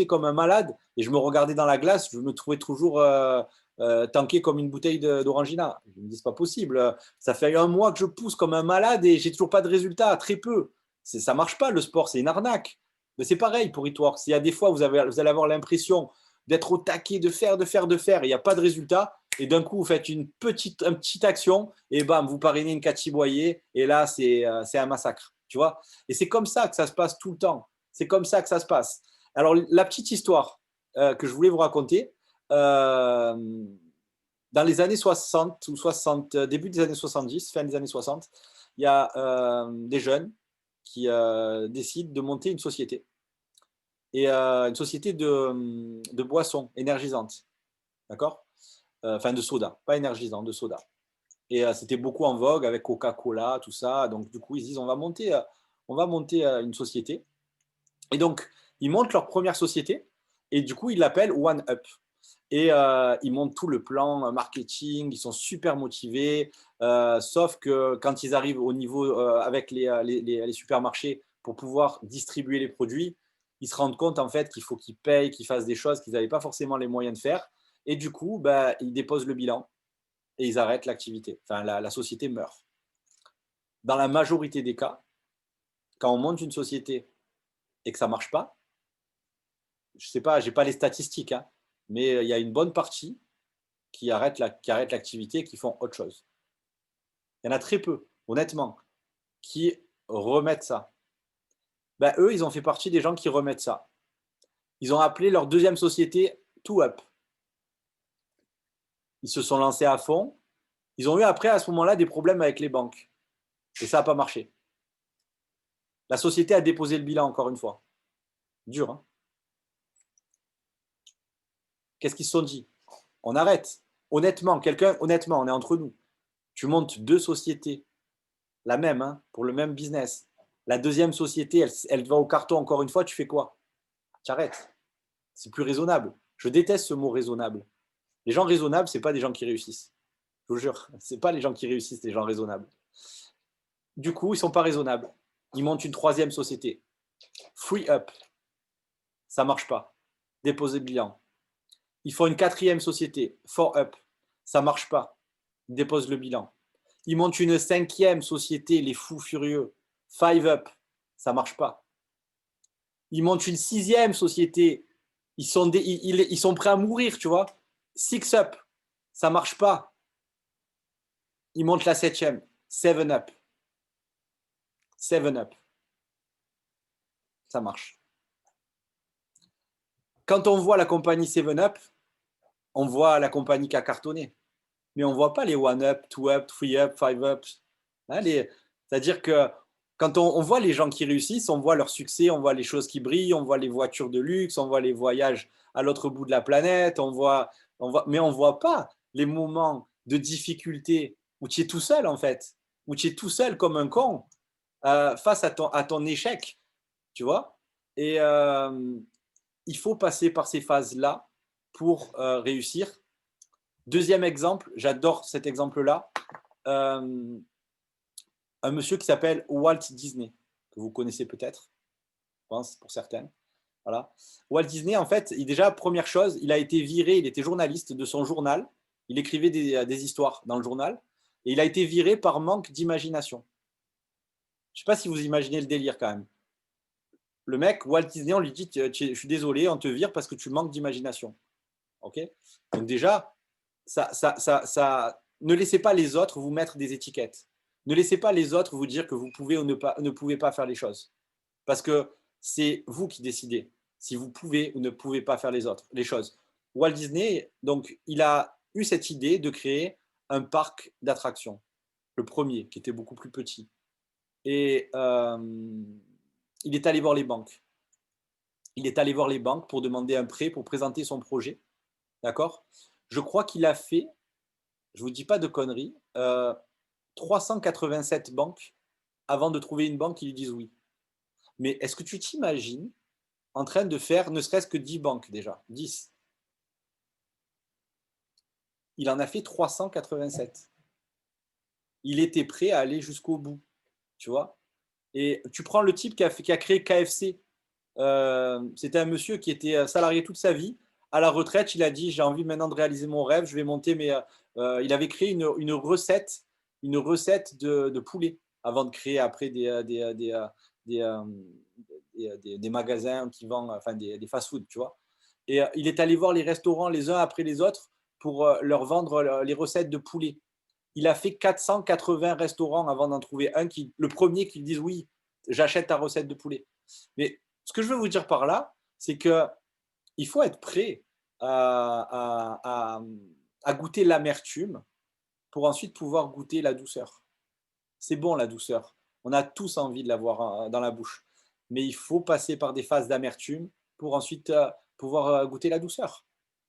comme un malade et je me regardais dans la glace, je me trouvais toujours tanké comme une bouteille d'orangina. Je me dis, c'est pas possible. Ça fait un mois que je pousse comme un malade et j'ai toujours pas de résultat, très peu. Ça marche pas, le sport, c'est une arnaque. Mais c'est pareil pour Itworks. Il y a des fois, vous allez avoir l'impression d'être au taquet, de faire, et il n'y a pas de résultat. Et d'un coup, vous faites une petite action et bam, vous parrainez une Cathy Boyer et là, c'est un massacre, tu vois. Et c'est comme ça que ça se passe tout le temps. C'est comme ça que ça se passe. Alors, la petite histoire que je voulais vous raconter, dans les années 60 ou 60, début des années 70, fin des années 60, il y a des jeunes qui décident de monter une société. Et une société de boissons énergisantes, d'accord? Enfin, de soda, pas énergisant, de soda. Et c'était beaucoup en vogue avec Coca-Cola, tout ça. Donc, du coup, ils se disent, on va monter une société. Et donc, ils montent leur première société. Et du coup, ils l'appellent One Up. Et ils montent tout le plan marketing. Ils sont super motivés. Sauf que quand ils arrivent au niveau avec les supermarchés pour pouvoir distribuer les produits, ils se rendent compte en fait qu'il faut qu'ils payent, qu'ils fassent des choses qu'ils n'avaient pas forcément les moyens de faire. Et du coup, bah, ils déposent le bilan et ils arrêtent l'activité. Enfin, la société meurt. Dans la majorité des cas, quand on monte une société et que ça ne marche pas, je ne sais pas, je n'ai pas les statistiques, hein, mais il y a une bonne partie qui arrêtent l'activité et qui font autre chose. Il y en a très peu, honnêtement, qui remettent ça. Ben, eux, ils ont fait partie des gens qui remettent ça. Ils ont appelé leur deuxième société Two Up. Ils se sont lancés à fond. Ils ont eu après, à ce moment-là, des problèmes avec les banques. Et ça n'a pas marché. La société a déposé le bilan encore une fois. Dur, hein? Qu'est-ce qu'ils se sont dit? On arrête. Honnêtement, honnêtement, on est entre nous. Tu montes deux sociétés, la même, hein, pour le même business. La deuxième société, elle va au carton encore une fois, tu fais quoi? Tu arrêtes. C'est plus raisonnable. Je déteste ce mot raisonnable. Les gens raisonnables, ce n'est pas des gens qui réussissent. Je vous jure, ce n'est pas les gens qui réussissent, les gens raisonnables. Du coup, ils ne sont pas raisonnables. Ils montent une troisième société. Free Up. Ça ne marche pas. Déposer le bilan. Ils font une quatrième société. 4Up. Ça ne marche pas. Ils déposent le bilan. Ils montent une cinquième société, les fous furieux. 5Up. Ça ne marche pas. Ils montent une sixième société. Ils sont prêts à mourir, tu vois. 6Up. Ça ne marche pas. Ils montent la septième. 7Up. 7Up. Ça marche. Quand on voit la compagnie 7Up, on voit la compagnie qui a cartonné. Mais on ne voit pas les 1Up, 2Up, 3Up, 5Up. Hein, c'est-à-dire que quand on voit les gens qui réussissent, on voit leur succès, on voit les choses qui brillent, on voit les voitures de luxe, on voit les voyages à l'autre bout de la planète, mais on ne voit pas les moments de difficulté où tu es tout seul en fait, où tu es tout seul comme un con face à ton échec, tu vois. Et il faut passer par ces phases-là pour réussir. Deuxième exemple, j'adore cet exemple-là. Un monsieur qui s'appelle Walt Disney, que vous connaissez peut-être, je pense, pour certaines. Voilà. Walt Disney, en fait, déjà, première chose, il a été viré, il était journaliste de son journal. Il écrivait des histoires dans le journal. Et il a été viré par manque d'imagination. Je ne sais pas si vous imaginez le délire quand même. Le mec, Walt Disney, on lui dit, je suis désolé, on te vire parce que tu manques d'imagination. Ok. Donc déjà, ne laissez pas les autres vous mettre des étiquettes. Ne laissez pas les autres vous dire que vous pouvez ou ne pouvez pas faire les choses. Parce que c'est vous qui décidez si vous pouvez ou ne pouvez pas faire les choses. Walt Disney, donc, il a eu cette idée de créer un parc d'attractions. Le premier, qui était beaucoup plus petit. Et il est allé voir les banques. Il est allé voir les banques pour demander un prêt, pour présenter son projet. D'accord? Je crois qu'il a fait, je ne vous dis pas de conneries, 387 banques avant de trouver une banque qui lui dise oui. Mais est-ce que tu t'imagines en train de faire ne serait-ce que 10 banques déjà? 10. Il en a fait 387. Il était prêt à aller jusqu'au bout, tu vois. Et tu prends le type qui a créé KFC. C'était un monsieur qui était salarié toute sa vie. À la retraite, il a dit, j'ai envie maintenant de réaliser mon rêve, je vais monter il avait créé une recette de poulet avant de créer après des magasins qui vendent, enfin des fast-food, tu vois. Et il est allé voir les restaurants les uns après les autres pour leur vendre les recettes de poulet. Il a fait 480 restaurants avant d'en trouver un, le premier qui dise oui, j'achète ta recette de poulet. Mais ce que je veux vous dire par là, c'est qu'il faut être prêt à goûter l'amertume pour ensuite pouvoir goûter la douceur. C'est bon la douceur. On a tous envie de l'avoir dans la bouche. Mais il faut passer par des phases d'amertume pour ensuite pouvoir goûter la douceur.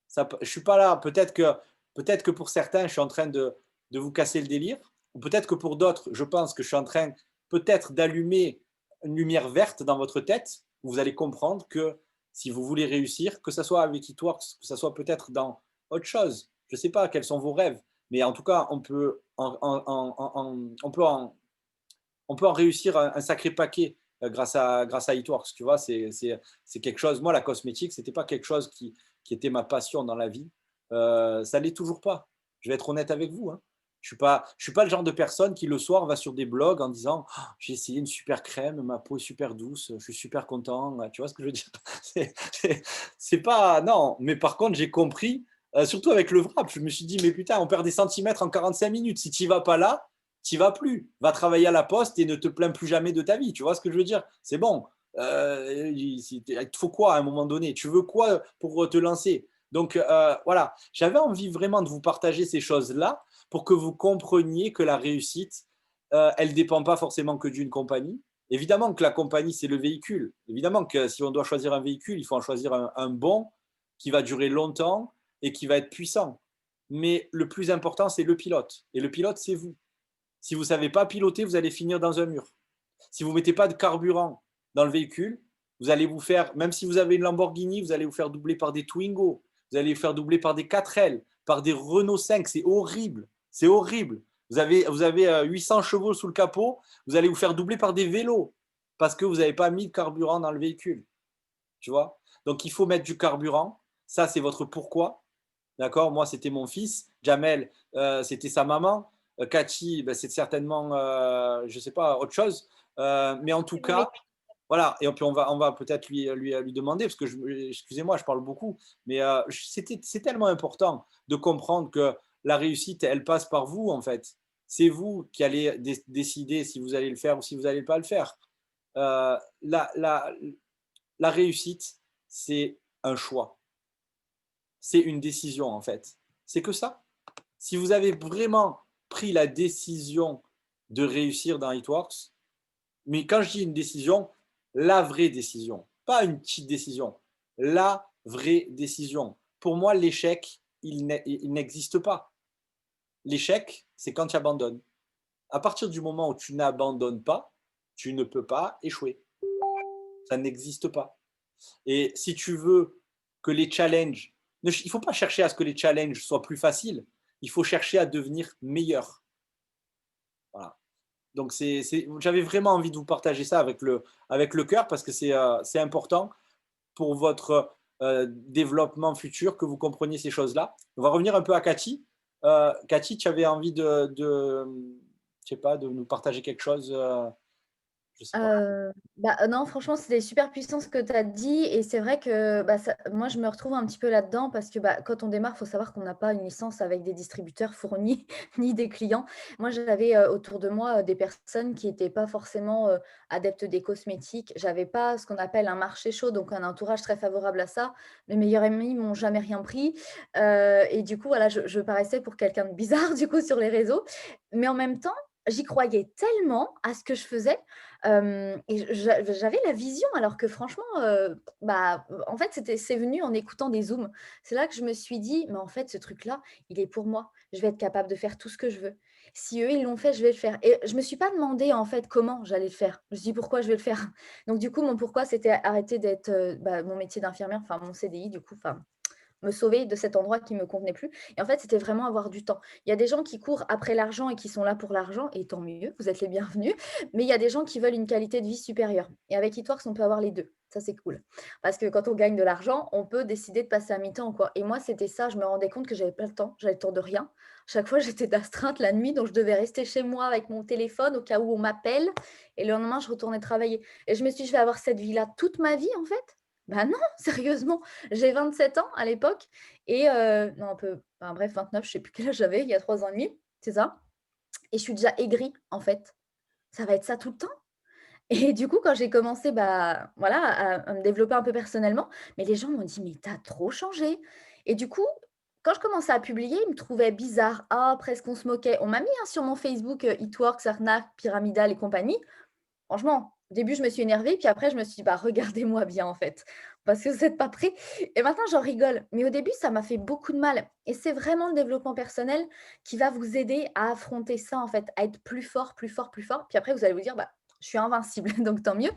Ça, je suis pas là. Peut-être que pour certains, je suis en train de vous casser le délire. Ou peut-être que pour d'autres, je pense que je suis en train peut-être d'allumer une lumière verte dans votre tête. Où vous allez comprendre que si vous voulez réussir, que ce soit avec Eatworks, que ce soit peut-être dans autre chose, je ne sais pas quels sont vos rêves, mais en tout cas, on peut en réussir un sacré paquet grâce à Eatworks. Tu vois, c'est quelque chose. Moi, la cosmétique, c'était pas quelque chose qui était ma passion dans la vie. Ça l'est toujours pas. Je vais être honnête avec vous. Hein. Je suis pas le genre de personne qui le soir va sur des blogs en disant j'ai essayé une super crème, ma peau est super douce, je suis super content. Tu vois ce que je veux dire? C'est pas non. Mais par contre, j'ai compris, surtout avec le wrap, je me suis dit mais putain, on perd des centimètres en 45 minutes. Si tu n'y vas pas là, tu n'y vas plus. Va travailler à la poste et ne te plains plus jamais de ta vie. Tu vois ce que je veux dire? C'est bon. Il te faut quoi à un moment donné? Tu veux quoi pour te lancer? Donc voilà, j'avais envie vraiment de vous partager ces choses-là pour que vous compreniez que la réussite, elle ne dépend pas forcément que d'une compagnie. Évidemment que la compagnie, c'est le véhicule. Évidemment que si on doit choisir un véhicule, il faut en choisir un bon qui va durer longtemps et qui va être puissant. Mais le plus important, c'est le pilote. Et le pilote, c'est vous. Si vous ne savez pas piloter, vous allez finir dans un mur. Si vous ne mettez pas de carburant dans le véhicule, vous allez vous faire, même si vous avez une Lamborghini, vous allez vous faire doubler par des Twingo, vous allez vous faire doubler par des 4L, par des Renault 5. C'est horrible. C'est horrible. Vous avez 800 chevaux sous le capot, vous allez vous faire doubler par des vélos parce que vous n'avez pas mis de carburant dans le véhicule. Tu vois? Donc, il faut mettre du carburant. Ça, c'est votre pourquoi. D'accord? Moi, c'était mon fils. Jamel, c'était sa maman. Cathy, ben, c'est certainement, je ne sais pas, autre chose. Mais en tout cas, voilà. Et puis, on va peut-être lui demander, parce que, excusez-moi, je parle beaucoup, mais c'est tellement important de comprendre que la réussite, elle passe par vous, en fait. C'est vous qui allez décider si vous allez le faire ou si vous n'allez pas le faire. Euh, la, la, la réussite, c'est un choix. C'est une décision, en fait. C'est que ça. Si vous avez vraiment pris la décision de réussir dans Eatworks, mais quand je dis une décision, la vraie décision, pas une petite décision, la vraie décision. Pour moi, l'échec, il n'existe pas. L'échec, c'est quand tu abandonnes. À partir du moment où tu n'abandonnes pas, tu ne peux pas échouer. Ça n'existe pas. Et si tu veux que les challenges, il ne faut pas chercher à ce que les challenges soient plus faciles, il faut chercher à devenir meilleur. Voilà. Donc j'avais vraiment envie de vous partager ça avec le cœur parce que c'est important pour votre développement futur que vous compreniez ces choses-là. On va revenir un peu à Cathy. Cathy, tu avais envie je sais pas, de nous partager quelque chose, je sais pas. Non, franchement, c'était super puissant ce que tu as dit et c'est vrai que, moi, je me retrouve un petit peu là-dedans parce que, quand on démarre, il faut savoir qu'on n'a pas une licence avec des distributeurs fournis ni des clients. Moi, j'avais, autour de moi, des personnes qui étaient pas forcément, adeptes des cosmétiques. J'avais pas ce qu'on appelle un marché chaud, donc un entourage très favorable à ça. Mes meilleurs amis m'ont jamais rien pris, et du coup, voilà, je paraissais pour quelqu'un de bizarre, du coup, sur les réseaux. Mais en même temps, j'y croyais tellement à ce que je faisais. Et j'avais la vision alors que franchement, en fait, c'est venu en écoutant des Zooms. C'est là que je me suis dit: «Mais en fait, ce truc-là, il est pour moi. Je vais être capable de faire tout ce que je veux. Si eux, ils l'ont fait, je vais le faire» et je me suis pas demandé, en fait, comment j'allais le faire. Je me suis dit: «Pourquoi je vais le faire?» Donc du coup, mon pourquoi, c'était arrêter d'être, mon métier d'infirmière, enfin mon CDI du coup, enfin me sauver de cet endroit qui me convenait plus et en fait, c'était vraiment avoir du temps. Il y a des gens qui courent après l'argent et qui sont là pour l'argent et tant mieux, vous êtes les bienvenus, mais il y a des gens qui veulent une qualité de vie supérieure et avec Eatworks, on peut avoir les 2. Ça, c'est cool parce que quand on gagne de l'argent, on peut décider de passer à mi-temps, quoi et moi, c'était ça, je me rendais compte que j'avais pas le temps, j'avais le temps de rien. Chaque fois, j'étais d'astreinte la nuit, donc je devais rester chez moi avec mon téléphone au cas où on m'appelle et le lendemain, je retournais travailler et je me suis dit: «Je vais avoir cette vie-là toute ma vie, en fait». Bah non, sérieusement, j'ai 27 ans à l'époque et non un peu, enfin bref 29, je sais plus quel âge j'avais, il y a 3 ans et demi, c'est ça et je suis déjà aigrie en fait. Ça va être ça tout le temps et du coup quand j'ai commencé, bah, voilà à me développer un peu personnellement, mais les gens m'ont dit: «Mais tu as trop changé» et du coup, quand je commençais à publier, ils me trouvaient bizarre. Ah presque on se moquait. On m'a mis, hein, sur mon Facebook, It Works, Arnaque, Pyramidal et compagnie. Franchement, au début, je me suis énervée, puis après, je me suis dit: «Bah, regardez-moi bien, en fait, parce que vous êtes pas prêts» et maintenant, j'en rigole. Mais au début, ça m'a fait beaucoup de mal et c'est vraiment le développement personnel qui va vous aider à affronter ça, en fait, à être plus fort, plus fort, plus fort. Puis après, vous allez vous dire: «Bah, je suis invincible», donc tant mieux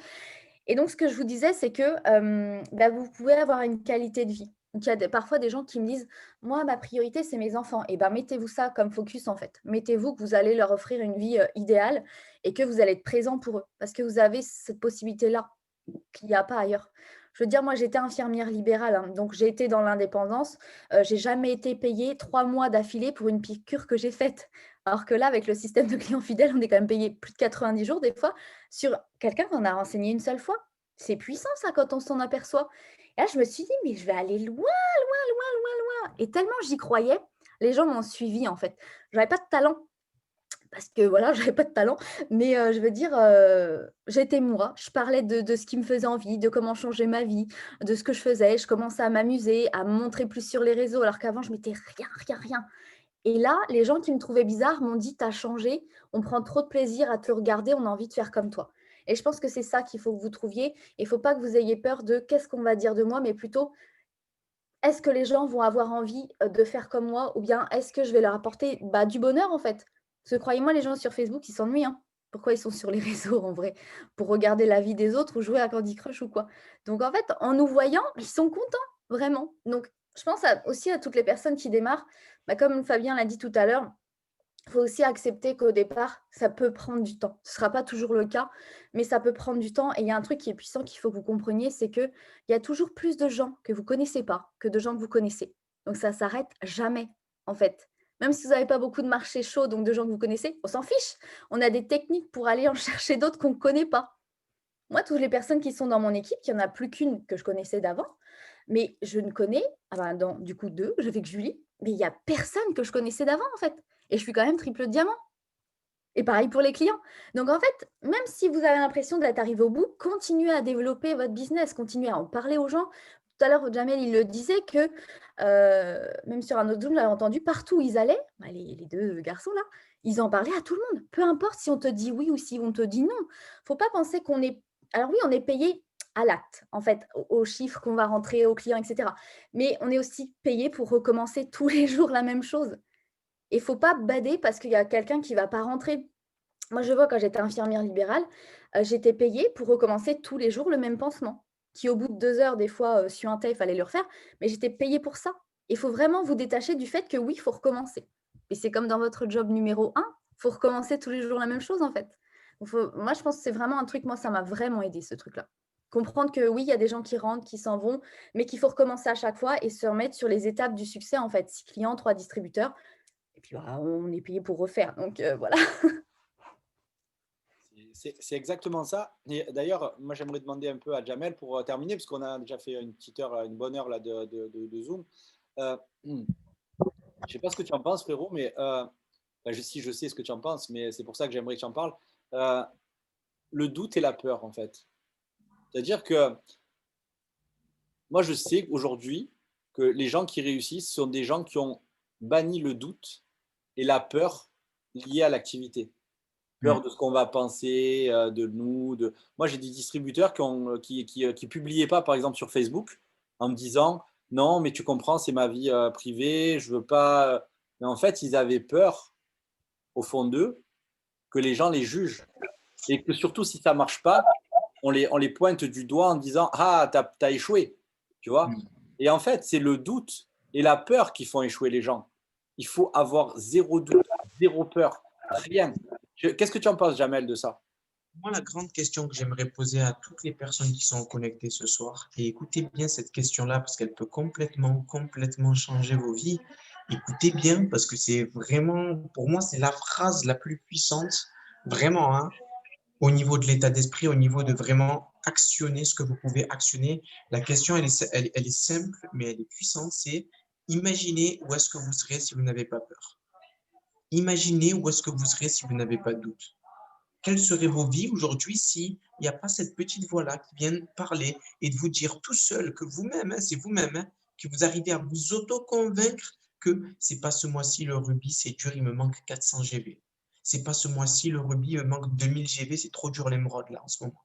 et donc ce que je vous disais, c'est que, bah, vous pouvez avoir une qualité de vie. Donc il y a parfois des gens qui me disent: «Moi, ma priorité, c'est mes enfants» et ben, mettez-vous ça comme focus, en fait. Mettez-vous que vous allez leur offrir une vie, idéale et que vous allez être présent pour eux. Parce que vous avez cette possibilité-là, qu'il n'y a pas ailleurs. Je veux dire, moi, j'étais infirmière libérale, hein, donc j'ai été dans l'indépendance. J'ai jamais été payée 3 mois d'affilée pour une piqûre que j'ai faite. Alors que là, avec le système de clients fidèles, on est quand même payé plus de 90 jours des fois sur quelqu'un qu'on a renseigné une seule fois. C'est puissant ça quand on s'en aperçoit. Et là, je me suis dit: «Mais je vais aller loin, loin, loin, loin, loin» et tellement j'y croyais, les gens m'ont suivie en fait. J'avais pas de talent parce que voilà, j'avais pas de talent, mais je veux dire, j'étais moi. Je parlais de ce qui me faisait envie, de comment changer ma vie, de ce que je faisais. Je commençais à m'amuser, à me montrer plus sur les réseaux alors qu'avant je mettais rien, rien, rien et là, les gens qui me trouvaient bizarre m'ont dit: «Tu as changé, on prend trop de plaisir à te regarder, on a envie de faire comme toi» et je pense que c'est ça qu'il faut que vous trouviez. Il faut pas que vous ayez peur de: «Qu'est-ce qu'on va dire de moi?» mais plutôt: «Est-ce que les gens vont avoir envie, de faire comme moi? Ou bien est-ce que je vais leur apporter, bah, du bonheur, en fait?» Parce que croyez-moi, les gens sur Facebook, ils s'ennuient, hein. Pourquoi ils sont sur les réseaux, en vrai? Pour regarder la vie des autres ou jouer à Candy Crush ou quoi. Donc en fait, en nous voyant, ils sont contents, vraiment. Donc je pense aussi à toutes les personnes qui démarrent, bah, comme Fabien l'a dit tout à l'heure, il faut aussi accepter qu'au départ, ça peut prendre du temps. Ce ne sera pas toujours le cas, mais ça peut prendre du temps et il y a un truc qui est puissant qu'il faut que vous compreniez, c'est qu'il y a toujours plus de gens que vous connaissez pas que de gens que vous connaissez. Donc ça s'arrête jamais, en fait. Même si vous n'avez pas beaucoup de marché chaud, donc de gens que vous connaissez, on s'en fiche. On a des techniques pour aller en chercher d'autres qu'on ne connaît pas. Moi, toutes les personnes qui sont dans mon équipe, il n'y en a plus qu'une que je connaissais d'avant, mais je ne connais, ah ben, du coup 2, je fais que Julie, mais il n'y a personne que je connaissais d'avant, en fait. Et je suis quand même triple diamant. Et pareil pour les clients. Donc en fait, même si vous avez l'impression d'être arrivé au bout, continuez à développer votre business, continuez à en parler aux gens. Tout à l'heure, Jamel, il le disait que, même sur un autre Zoom, j'avais entendu, partout où ils allaient, bah, les 2 garçons là, ils en parlaient à tout le monde. Peu importe si on te dit oui ou si on te dit non. Il ne faut pas penser qu'on est… Alors oui, on est payé à l'acte, en fait, aux chiffres qu'on va rentrer aux clients, etc. Mais on est aussi payé pour recommencer tous les jours la même chose. Il ne faut pas bader parce qu'il y a quelqu'un qui ne va pas rentrer. Moi, je vois quand j'étais infirmière libérale, j'étais payée pour recommencer tous les jours le même pansement, qui au bout de 2 heures, des fois, suintait, il fallait le refaire, mais j'étais payée pour ça. Il faut vraiment vous détacher du fait que oui, il faut recommencer. Et c'est comme dans votre job numéro 1, il faut recommencer tous les jours la même chose, en fait. Moi, je pense que c'est vraiment un truc, moi, ça m'a vraiment aidé ce truc-là. Comprendre que oui, il y a des gens qui rentrent, qui s'en vont, mais qu'il faut recommencer à chaque fois et se remettre sur les étapes du succès, en fait. 6 clients, 3 distributeurs et puis, bah, on est payé pour refaire, donc voilà. C'est exactement ça. Et d'ailleurs, moi, j'aimerais demander un peu à Jamel pour terminer, parce qu'on a déjà fait une petite heure, une bonne heure là, de Zoom. Je ne sais pas ce que tu en penses, frérot, mais si je sais ce que tu en penses, mais c'est pour ça que j'aimerais que tu en parles. Euh, le doute et la peur, en fait. C'est-à-dire que moi, je sais aujourd'hui que les gens qui réussissent sont des gens qui ont banni le doute et la peur liée à l'activité. Peur de ce qu'on va penser de nous. Moi, j'ai des distributeurs qui publiaient pas, par exemple, sur Facebook, en me disant non, mais tu comprends, c'est ma vie privée, je veux pas. Mais en fait, ils avaient peur, au fond d'eux, que les gens les jugent. Et que surtout, si ça marche pas, on les pointe du doigt en disant ah, t'as échoué. Tu vois? Et en fait, c'est le doute et la peur qui font échouer les gens. Il faut avoir zéro doute, zéro peur, rien. Qu'est-ce que tu en penses, Jamel, de ça? Moi, la grande question que j'aimerais poser à toutes les personnes qui sont connectées ce soir, et écoutez bien cette question-là parce qu'elle peut complètement, complètement changer vos vies. Écoutez bien parce que c'est vraiment, pour moi, c'est la phrase la plus puissante, vraiment, hein. au niveau de l'état d'esprit, au niveau de vraiment actionner ce que vous pouvez actionner. La question, elle est simple, mais elle est puissante. C'est imaginez où est-ce que vous serez si vous n'avez pas peur. Imaginez où est-ce que vous serez si vous n'avez pas de doute. Quelles seraient vos vies aujourd'hui s'il n'y a pas cette petite voix-là qui vient parler et de vous dire tout seul que vous-même, c'est vous-même, que vous arrivez à vous auto-convaincre que c'est pas ce mois-ci le rubis, c'est dur, il me manque 400 GB. C'est pas ce mois-ci le rubis, il me manque 2000 GB, c'est trop dur l'émeraude là en ce moment.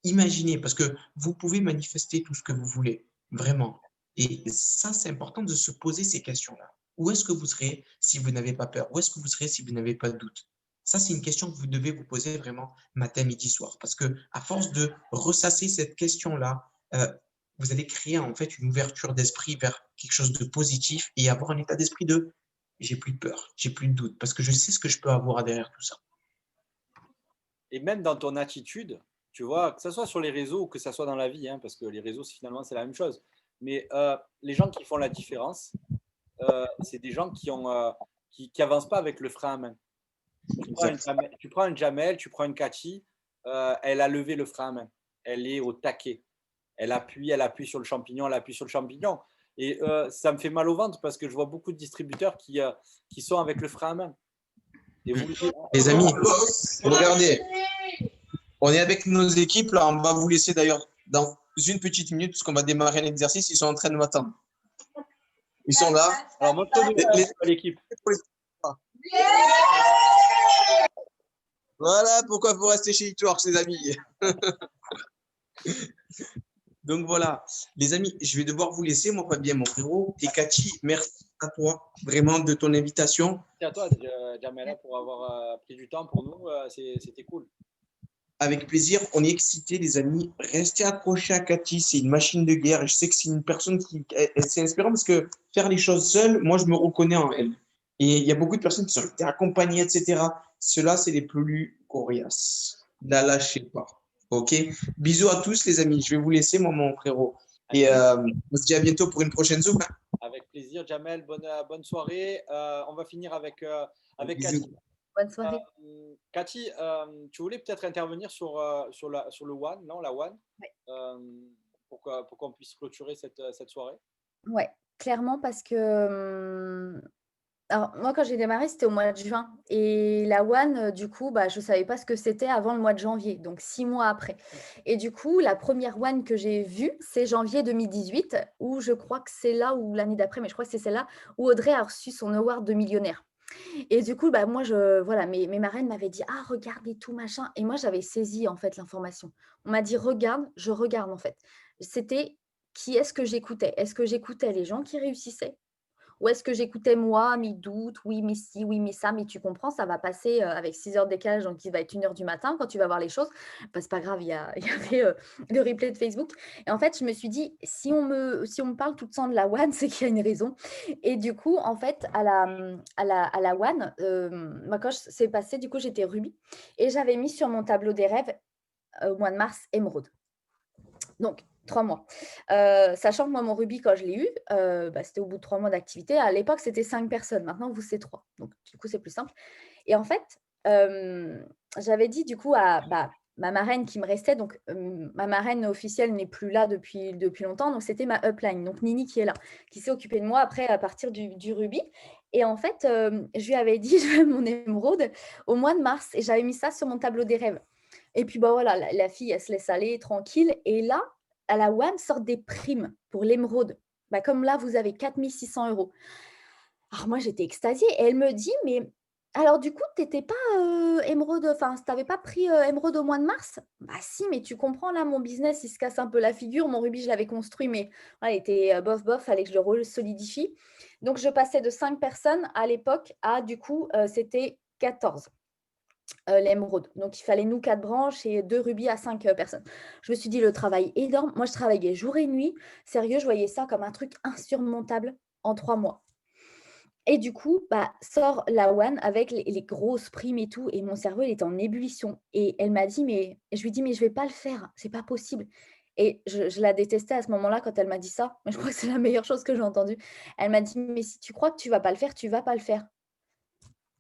Imaginez, parce que vous pouvez manifester tout ce que vous voulez, vraiment. Et ça, c'est important de se poser ces questions-là. Où est-ce que vous serez si vous n'avez pas peur? Où est-ce que vous serez si vous n'avez pas de doute? Ça, c'est une question que vous devez vous poser vraiment matin, midi, soir. Parce que à force de ressasser cette question-là, vous allez créer en fait une ouverture d'esprit vers quelque chose de positif et avoir un état d'esprit de j'ai plus de peur, j'ai plus de doute, parce que je sais ce que je peux avoir derrière tout ça. Et même dans ton attitude, tu vois, que ce soit sur les réseaux ou que ce soit dans la vie, hein, parce que les réseaux, finalement, c'est la même chose. Mais les gens qui font la différence, c'est des gens qui avancent pas avec le frein à main. Tu prends un Jamel, tu prends une Cathy, elle a levé le frein à main. Elle est au taquet. Elle appuie sur le champignon, elle appuie sur le champignon. Et ça me fait mal au ventre parce que je vois beaucoup de distributeurs qui sont avec le frein à main. Et vous, Les amis, regardez, on est avec nos équipes là, on va vous laisser d'ailleurs dans une petite minute parce qu'on va démarrer l'exercice, ils sont en train de m'attendre. Ils sont là. alors montre-nous l'équipe. Voilà pourquoi il faut rester chez Hitworks, les amis. Donc voilà, les amis, je vais devoir vous laisser, moi Fabien, mon frérot. Et Cathy, merci à toi vraiment de ton invitation. Merci à toi, Jamela, pour avoir pris du temps pour nous. C'était cool. Avec plaisir, on est excités, les amis. Restez accrochés à Cathy, c'est une machine de guerre. Je sais que c'est une personne qui c'est inspirant parce que faire les choses seule, moi je me reconnais en elle. Et il y a beaucoup de personnes qui ont été accompagnées, etc. Ceux-là, c'est les plus coriaces. Ne la lâchez pas. OK? Bisous à tous, les amis. Je vais vous laisser, moi, mon frérot. Et on se dit à bientôt pour une prochaine Zoom. Avec plaisir, Jamel. Bonne soirée. On va finir avec Bisous. Cathy. Bonne soirée. Cathy, tu voulais peut-être intervenir sur le One, non, la One, pour qu'on puisse clôturer cette soirée. Ouais, clairement parce que alors moi quand j'ai démarré, c'était au mois de juin et la One, du coup, bah, je ne savais pas ce que c'était avant le mois de janvier, donc 6 mois après. Et du coup, la première One que j'ai vue, c'est janvier 2018, où je crois que c'est là, ou l'année d'après, mais je crois que c'est celle-là, où Audrey a reçu son award de millionnaire. Et du coup, bah, moi, voilà, mes marraines m'avaient dit: «Ah, regarde et tout, machin», et moi, j'avais saisi, en fait, l'information. On m'a dit: «Regarde», je regarde, en fait. C'était qui est-ce que j'écoutais? Est-ce que j'écoutais les gens qui réussissaient? Ou est-ce que j'écoutais moi, mes doutes, oui, mais si, oui, mais ça, mais tu comprends, ça va passer avec 6 heures de décalage, donc il va être 1 heure du matin quand tu vas voir les choses. Bah, c'est pas grave, il y avait le replay de Facebook. Et en fait, je me suis dit, si on me parle tout le temps de la One, c'est qu'il y a une raison. Et du coup, en fait, à la One, moi, quand c'est passé, du coup, j'étais Ruby et j'avais mis sur mon tableau des rêves au mois de mars émeraude. Donc, 3 mois. Sachant que moi, mon rubis, quand je l'ai eu, bah, c'était au bout de 3 mois d'activité. À l'époque, c'était 5 personnes. Maintenant, vous, c'est 3. Donc, du coup, c'est plus simple. Et en fait, j'avais dit, du coup, à ma marraine qui me restait. Donc, ma marraine officielle n'est plus là depuis longtemps. Donc, c'était ma upline. Donc, Nini qui est là, qui s'est occupée de moi après à partir du rubis. Et en fait, je lui avais dit, je veux mon émeraude au mois de mars. Et j'avais mis ça sur mon tableau des rêves. Et puis, bah, voilà, la fille, elle se laisse aller tranquille. Et là, à la One sortent des primes pour l'émeraude. Bah, comme là, vous avez 4 600 €. Alors moi, j'étais extasiée et elle me dit: «Mais alors du coup, tu n'étais pas, émeraude, enfin, tu n'avais pas pris, émeraude au mois de mars?» «Bah si, mais tu comprends là, mon business, il se casse un peu la figure. Mon rubis, je l'avais construit, mais voilà, il était, bof bof, fallait que je le resolidifie». Donc je passais de 5 personnes à l'époque à du coup, c'était 14. L'émeraude. Donc il fallait nous 4 branches et 2 rubis à 5 personnes. Je me suis dit: «Le travail est énorme». Moi, je travaillais jour et nuit. Sérieux, je voyais ça comme un truc insurmontable en 3 mois. Et du coup, bah, sort la One avec les grosses primes et tout, et mon cerveau, il était en ébullition. Et elle m'a dit: «Mais», je lui dis: «Mais je vais pas le faire, c'est pas possible». Et je la détestais à ce moment-là quand elle m'a dit ça, mais je crois que c'est la meilleure chose que j'ai entendue. Elle m'a dit: «Mais si tu crois que tu vas pas le faire, tu vas pas le faire».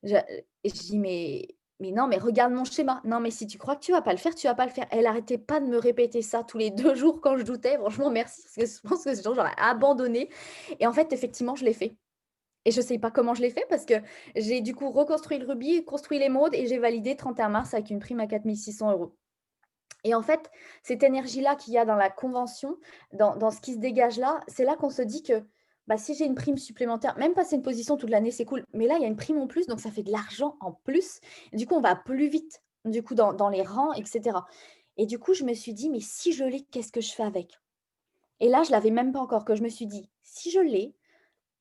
Je Et je dis: «Mais mais non, mais regarde mon schéma. Non, mais si tu crois que tu vas pas le faire, tu vas pas le faire. Elle arrêtait pas de me répéter ça tous les 2 jours quand je doutais. Franchement, merci, parce que je pense que ce jour, j'aurais abandonné. Et en fait, effectivement, je l'ai fait. Et je sais pas comment je l'ai fait parce que j'ai du coup reconstruit le rubis, construit l'émeraude et j'ai validé 31 mars avec une prime à 4 600 €. Et en fait, cette énergie-là qu'il y a dans la convention, dans ce qui se dégage là, c'est là qu'on se dit que bah, si j'ai une prime supplémentaire, même passer une position toute l'année, c'est cool. Mais là, il y a une prime en plus, donc ça fait de l'argent en plus. Du coup, on va plus vite, du coup, dans les rangs, etc. Et du coup, je me suis dit, mais si je l'ai, qu'est-ce que je fais avec? Et là, je l'avais même pas encore, que je me suis dit, si je l'ai,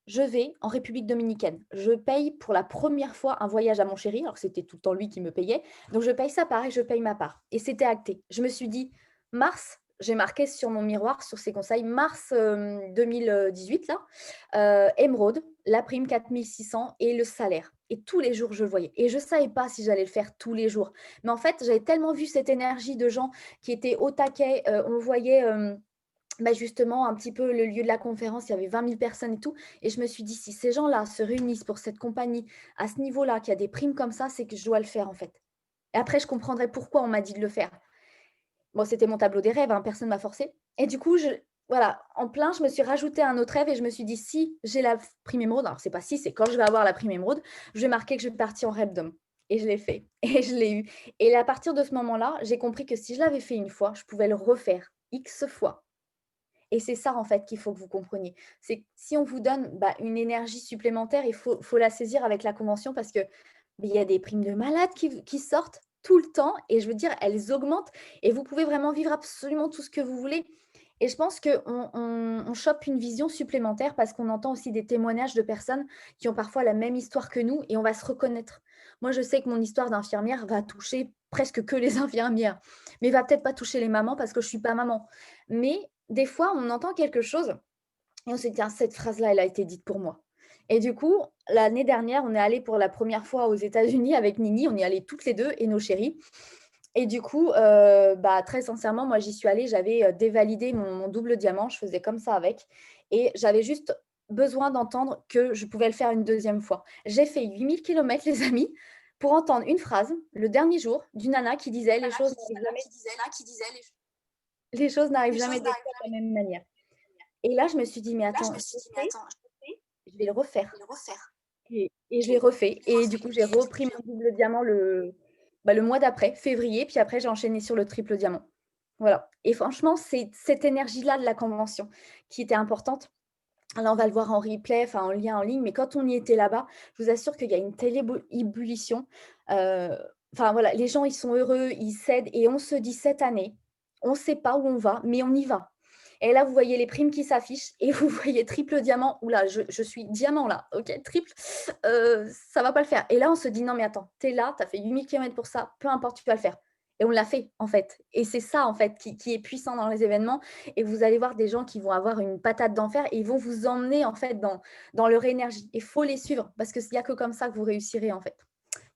je vais en République dominicaine. Je paye pour la première fois un voyage à mon chéri, alors que c'était tout le temps lui qui me payait. Donc je paye ça pareil, je paye ma part. Et c'était acté. Je me suis dit, mars, j'ai marqué sur mon miroir, sur ses conseils, mars 2018, là, émeraude, la prime 4600 et le salaire. Et tous les jours, je le voyais. Et je ne savais pas si j'allais le faire tous les jours. Mais en fait, j'avais tellement vu cette énergie de gens qui étaient au taquet. On voyait bah, justement, un petit peu le lieu de la conférence, il y avait 20 000 personnes et tout. Et je me suis dit, si ces gens-là se réunissent pour cette compagnie à ce niveau-là, qu'il y a des primes comme ça, c'est que je dois le faire en fait. Et après, je comprendrai pourquoi on m'a dit de le faire. Bon, c'était mon tableau des rêves, hein, personne ne m'a forcé. Et du coup, voilà, en plein, je me suis rajouté un autre rêve et je me suis dit, si j'ai la prime émeraude, alors c'est pas si, c'est quand je vais avoir la prime émeraude, je vais marquer que je vais partir en rêve d'homme. Et je l'ai fait. Et je l'ai eu. Et à partir de ce moment-là, j'ai compris que si je l'avais fait une fois, je pouvais le refaire X fois. Et c'est ça, en fait, qu'il faut que vous compreniez. C'est que si on vous donne bah, une énergie supplémentaire, il faut la saisir avec la convention parce que il y a des primes de malades qui sortent tout le temps. Et je veux dire, elles augmentent. Et vous pouvez vraiment vivre absolument tout ce que vous voulez. Et je pense qu'on chope une vision supplémentaire parce qu'on entend aussi des témoignages de personnes qui ont parfois la même histoire que nous et on va se reconnaître. Moi, je sais que mon histoire d'infirmière va toucher presque que les infirmières, mais va peut-être pas toucher les mamans parce que je ne suis pas maman. Mais des fois, on entend quelque chose et on se dit: «Tiens, cette phrase-là, elle a été dite pour moi». Et du coup, l'année dernière, on est allé pour la première fois aux États-Unis avec Nini, on y allait toutes les 2 et nos chéris. Et du coup, bah, très sincèrement, moi, j'y suis allée, j'avais, dévalidé mon double diamant, je faisais comme ça avec et j'avais juste besoin d'entendre que je pouvais le faire une deuxième fois. J'ai fait 8 000 kilomètres, les amis, pour entendre une phrase, le dernier jour, d'une nana qui disait: «Les choses n'arrivent jamais 2 fois de la même manière». Et là, je me suis dit: «Mais attends, je sais, je vais le refaire». Et je l'ai refait et du coup, j'ai repris mon double diamant le mois d'après, février, puis après j'ai enchaîné sur le triple diamant. Voilà et franchement, c'est cette énergie-là de la convention qui était importante. Là, on va le voir en replay, enfin en lien en ligne, mais quand on y était là-bas, je vous assure qu'il y a une telle ébullition. Heu, enfin voilà, les gens, ils sont heureux, ils cèdent et on se dit: «Cette année, on ne sait pas où on va, mais on y va». Et là, vous voyez les primes qui s'affichent et vous voyez triple diamant. Ouh là, je suis diamant là, OK, triple, ça va pas le faire. Et là, on se dit: «Non mais attends, tu es là, tu as fait 8 000 kilomètres pour ça, peu importe, tu vas le faire». Et on l'a fait, en fait. Et c'est ça, en fait, qui est puissant dans les événements. Et vous allez voir des gens qui vont avoir une patate d'enfer et ils vont vous emmener, en fait, dans leur énergie. Il faut les suivre parce qu'il n'y a que comme ça que vous réussirez, en fait.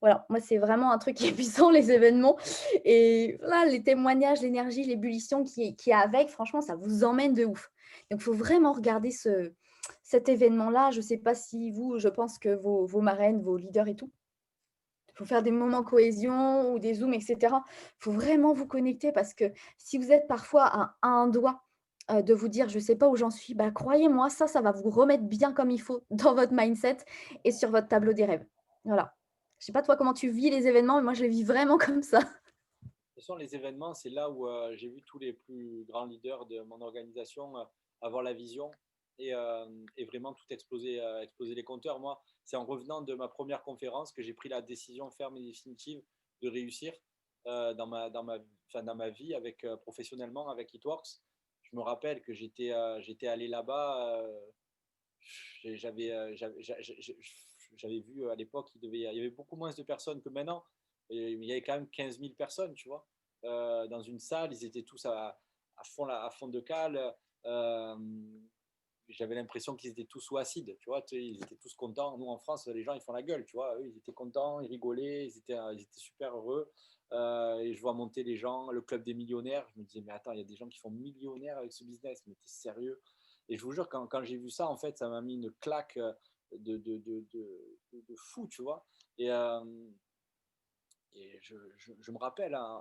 Voilà, moi, c'est vraiment un truc qui est puissant, les événements. Et là, les témoignages, l'énergie, l'ébullition qui est avec, franchement, ça vous emmène de ouf. Donc, il faut vraiment regarder cet événement-là. Je ne sais pas si vous, je pense que vos marraines, vos leaders et tout, il faut faire des moments cohésion ou des zooms, etc. Il faut vraiment vous connecter parce que si vous êtes parfois à un doigt de vous dire, je ne sais pas où j'en suis, bah, croyez-moi, ça va vous remettre bien comme il faut dans votre mindset et sur votre tableau des rêves. Voilà. Je ne sais pas toi comment tu vis les événements, mais moi je les vis vraiment comme ça. De toute façon, les événements, c'est là où j'ai vu tous les plus grands leaders de mon organisation avoir la vision et vraiment tout exploser, exploser les compteurs. Moi, c'est en revenant de ma première conférence que j'ai pris la décision ferme et définitive de réussir enfin, dans ma vie avec, professionnellement avec Hitworks. Je me rappelle que j'étais allé là-bas, j'avais vu à l'époque, il y avait beaucoup moins de personnes que maintenant. Et il y avait quand même 15 000 personnes, tu vois, dans une salle. Ils étaient tous à fond de cale. Euh, J'avais l'impression qu'ils étaient tous sous acide, tu vois. Ils étaient tous contents. Nous, en France, les gens, ils font la gueule, tu vois. Eux, ils étaient contents, ils rigolaient, ils étaient super heureux. Et je vois monter les gens, le club des millionnaires. Je me disais, mais attends, il y a des gens qui font millionnaires avec ce business, mais t'es sérieux? Et je vous jure, quand j'ai vu ça, en fait, ça m'a mis une claque de fou, tu vois. Et, Et je me rappelle hein,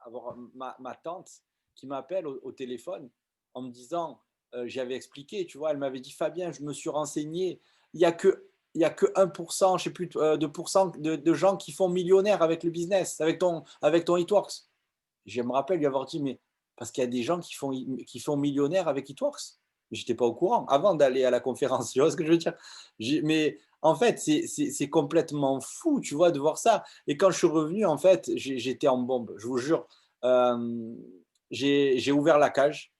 avoir ma tante qui m'appelle au téléphone en me disant, j'avais expliqué, tu vois, elle m'avait dit, Fabien, je me suis renseigné, il n'y a que, il y a que 1%, je sais plus, de pourcent de gens qui font millionnaire avec le business, avec ton Eatworks. Je me rappelle lui avoir dit, mais parce qu'il y a des gens qui font millionnaire avec Eatworks. Je n'étais pas au courant avant d'aller à la conférence, tu vois ce que je veux dire? Mais en fait, c'est complètement fou, tu vois, de voir ça. Et quand je suis revenu, en fait, j'étais en bombe, je vous jure. Euh, j'ai ouvert la cage,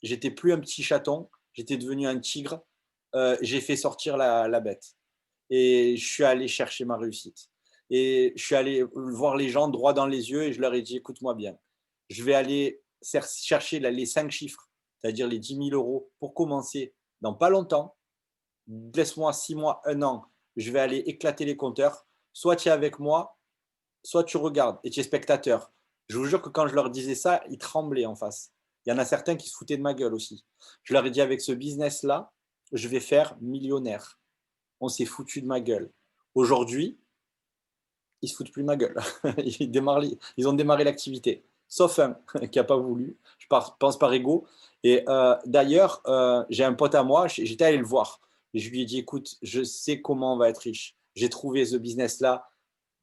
j'étais plus un petit chaton, j'étais devenu un tigre. J'ai fait sortir la bête et je suis allé chercher ma réussite. Et je suis allé voir les gens droit dans les yeux et je leur ai dit, écoute-moi bien, je vais aller chercher les 5 chiffres, c'est-à-dire les 10 000 € pour commencer dans pas longtemps. Laisse-moi 6 mois, un an, je vais aller éclater les compteurs. Soit tu es avec moi, soit tu regardes et tu es spectateur. Je vous jure que quand je leur disais ça, ils tremblaient en face. Il y en a certains qui se foutaient de ma gueule aussi. Je leur ai dit, avec ce business-là, je vais faire millionnaire. On s'est foutu de ma gueule. Aujourd'hui, ils se foutent plus de ma gueule. Ils ont démarré l'activité. Sauf un qui n'a pas voulu. Je pense par ego. Et d'ailleurs, j'ai un pote à moi, j'étais allé le voir. Et je lui ai dit, écoute, je sais comment on va être riche. J'ai trouvé ce business-là.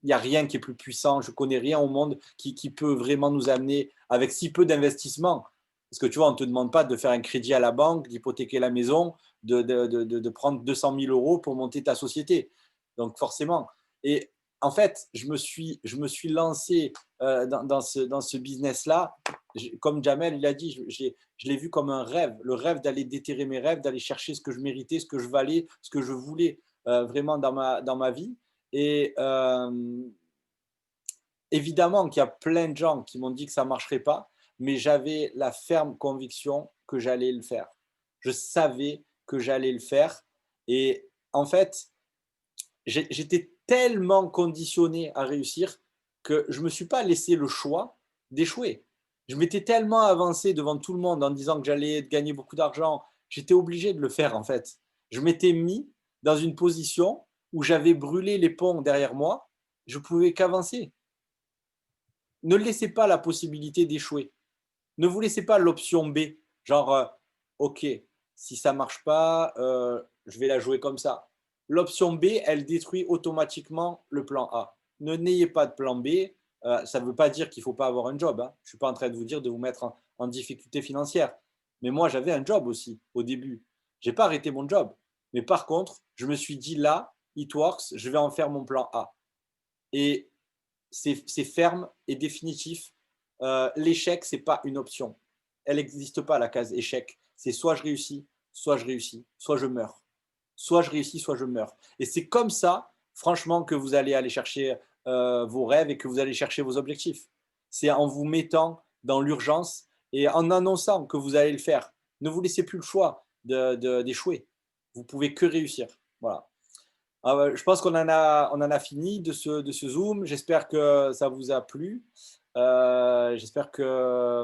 Il n'y a rien qui est plus puissant. Je connais rien au monde qui peut vraiment nous amener avec si peu d'investissement. Parce que tu vois, on ne te demande pas de faire un crédit à la banque, d'hypothéquer la maison, de prendre 200 000 € pour monter ta société. Donc forcément. Et en fait, je me suis lancé dans ce business-là. Comme Jamel, il a dit, je l'ai vu comme un rêve. Le rêve d'aller déterrer mes rêves, d'aller chercher ce que je méritais, ce que je valais, ce que je voulais vraiment dans ma vie. Et évidemment qu'il y a plein de gens qui m'ont dit que ça ne marcherait pas, mais j'avais la ferme conviction que j'allais le faire. Je savais que j'allais le faire. Et en fait, j'étais tellement conditionné à réussir que je ne me suis pas laissé le choix d'échouer. Je m'étais tellement avancé devant tout le monde en disant que j'allais gagner beaucoup d'argent. J'étais obligé de le faire en fait. Je m'étais mis dans une position où j'avais brûlé les ponts derrière moi. Je pouvais qu'avancer. Ne laissez pas la possibilité d'échouer. Ne vous laissez pas l'option B, genre, ok, si ça ne marche pas, je vais la jouer comme ça. L'option B, elle détruit automatiquement le plan A. Ne n'ayez pas de plan B. Ça ne veut pas dire qu'il ne faut pas avoir un job. Hein. Je ne suis pas en train de vous dire de vous mettre en difficulté financière. Mais moi, j'avais un job aussi au début. Je n'ai pas arrêté mon job. Mais par contre, je me suis dit là, it works, je vais en faire mon plan A. Et c'est ferme et définitif. L'échec, ce n'est pas une option. Elle n'existe pas, la case échec. C'est soit je réussis, soit je meurs. Soit je réussis, soit je meurs. Et c'est comme ça, franchement, que vous allez aller chercher vos rêves et que vous allez chercher vos objectifs. C'est en vous mettant dans l'urgence et en annonçant que vous allez le faire. Ne vous laissez plus le choix d'échouer. Vous pouvez que réussir. Voilà. Ah ouais, je pense qu'on en a fini de ce Zoom. J'espère que ça vous a plu. J'espère que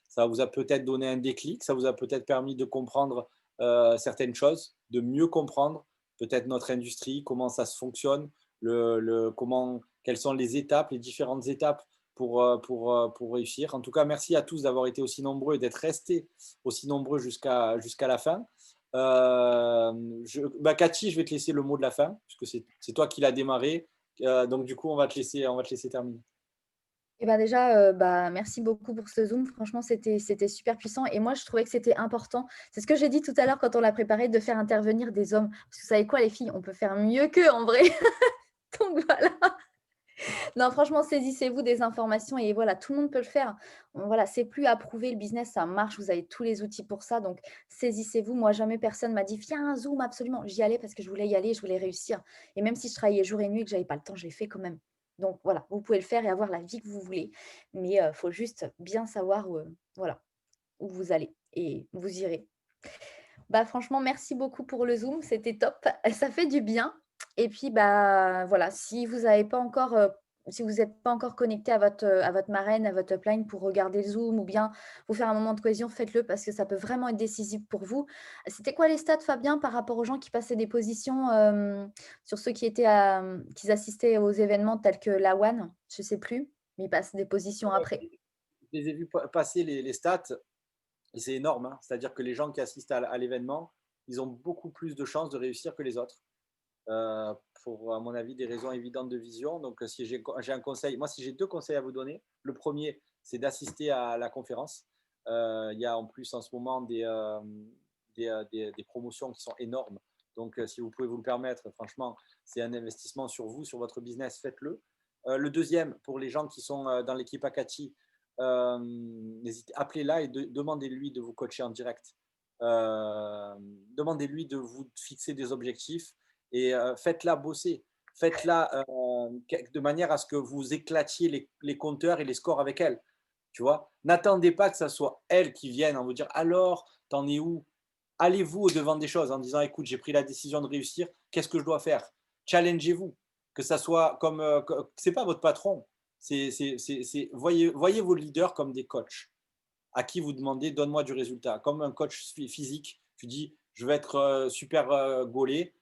ça vous a peut-être donné un déclic. Ça vous a peut-être permis de comprendre certaines choses, de mieux comprendre peut-être notre industrie, comment ça se fonctionne, quelles sont les étapes, les différentes étapes pour réussir. En tout cas, merci à tous d'avoir été aussi nombreux et d'être restés aussi nombreux jusqu'à la fin. Cathy, je vais te laisser le mot de la fin, puisque c'est toi qui l'as démarré. Donc, du coup, on va te laisser terminer. Et ben déjà, merci beaucoup pour ce Zoom. Franchement, c'était super puissant et moi, je trouvais que c'était important. C'est ce que j'ai dit tout à l'heure quand on l'a préparé, de faire intervenir des hommes. Parce que vous savez quoi, les filles, on peut faire mieux qu'eux en vrai. Donc voilà. Non, franchement, saisissez-vous des informations et voilà, tout le monde peut le faire. Voilà, c'est plus à prouver, le business, ça marche, vous avez tous les outils pour ça. Donc, saisissez-vous. Moi, jamais personne m'a dit, viens un Zoom, absolument. J'y allais parce que je voulais y aller, je voulais réussir. Et même si je travaillais jour et nuit et que j'avais pas le temps, je l'ai fait quand même. Donc, voilà, vous pouvez le faire et avoir la vie que vous voulez. Mais il faut juste bien savoir voilà, où vous allez et vous irez. Bah, franchement, merci beaucoup pour le Zoom, c'était top. Ça fait du bien. Et puis, bah, voilà, si vous n'avez pas encore si vous n'êtes pas encore connecté à votre marraine, à votre upline pour regarder le Zoom ou bien vous faire un moment de cohésion, faites-le parce que ça peut vraiment être décisif pour vous. C'était quoi les stats, Fabien, par rapport aux gens qui passaient des positions sur ceux qui assistaient aux événements tels que la One? Je ne sais plus, mais ils passent des positions après. Je les ai vus passer les stats et c'est énorme, hein. C'est-à-dire que les gens qui assistent à l'événement, ils ont beaucoup plus de chances de réussir que les autres. Pour, à mon avis, des raisons évidentes de vision. Donc, si j'ai un conseil, moi, si j'ai 2 conseils à vous donner, le premier, c'est d'assister à la conférence. Il y a en plus en ce moment des promotions qui sont énormes. Donc, si vous pouvez vous le permettre, franchement, c'est un investissement sur vous, sur votre business, faites-le. Le deuxième, pour les gens qui sont dans l'équipe Akati, appelez-la et demandez-lui de vous coacher en direct. Demandez-lui de vous fixer des objectifs et faites-la bosser. Faites-la de manière à ce que vous éclatiez les compteurs et les scores avec elle. Tu vois, n'attendez pas que ce soit elle qui vienne en vous dire alors, t'en es où? Allez-vous au devant des choses en disant écoute, j'ai pris la décision de réussir, qu'est-ce que je dois faire? Challengez-vous, que ça soit comme c'est pas votre patron, voyez vos leaders comme des coachs à qui vous demandez donne-moi du résultat. Comme un coach physique, tu dis je vais être super gaulé,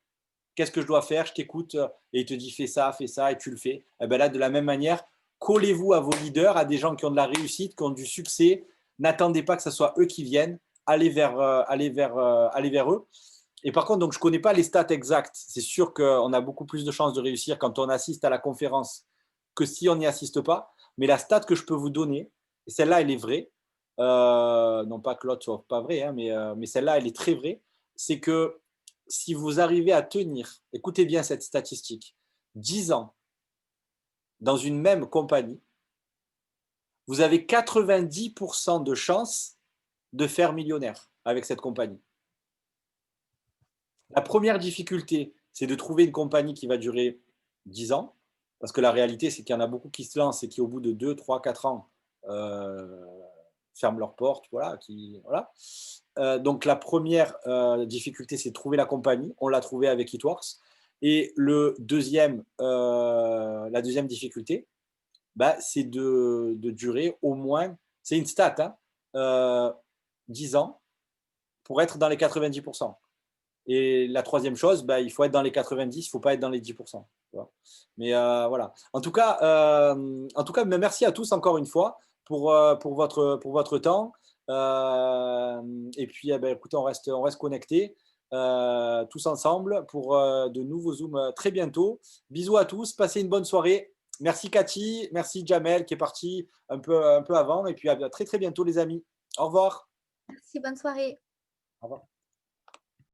qu'est-ce que je dois faire? Je t'écoute et il te dit fais ça et tu le fais. Et ben là, de la même manière, collez-vous à vos leaders, à des gens qui ont de la réussite, qui ont du succès. N'attendez pas que ce soit eux qui viennent. Allez vers eux. Et par contre, donc, je ne connais pas les stats exactes. C'est sûr qu'on a beaucoup plus de chances de réussir quand on assiste à la conférence que si on n'y assiste pas. Mais la stat que je peux vous donner, et celle-là, elle est vraie, non pas que l'autre soit pas vrai, hein, mais celle-là, elle est très vraie, c'est que si vous arrivez à tenir, écoutez bien cette statistique, 10 ans dans une même compagnie, vous avez 90% de chances de faire millionnaire avec cette compagnie. La première difficulté, c'est de trouver une compagnie qui va durer 10 ans, parce que la réalité, c'est qu'il y en a beaucoup qui se lancent et qui, au bout de 2, 3, 4 ans, ferment leurs portes. Voilà, voilà. Donc, la première difficulté, c'est de trouver la compagnie. On l'a trouvé avec Hitworks. Et la deuxième difficulté, bah, c'est de durer au moins, c'est une stat, hein, 10 ans pour être dans les 90%. Et la troisième chose, bah, il faut être dans les 90, il ne faut pas être dans les 10%. Mais voilà. En tout cas, merci à tous encore une fois pour votre temps. Et puis, eh ben, écoutez, on reste connectés tous ensemble pour de nouveaux Zooms très bientôt. Bisous à tous, passez une bonne soirée. Merci Cathy, merci Jamel qui est parti un peu avant. Et puis à très très bientôt les amis. Au revoir. Merci, bonne soirée. Au revoir.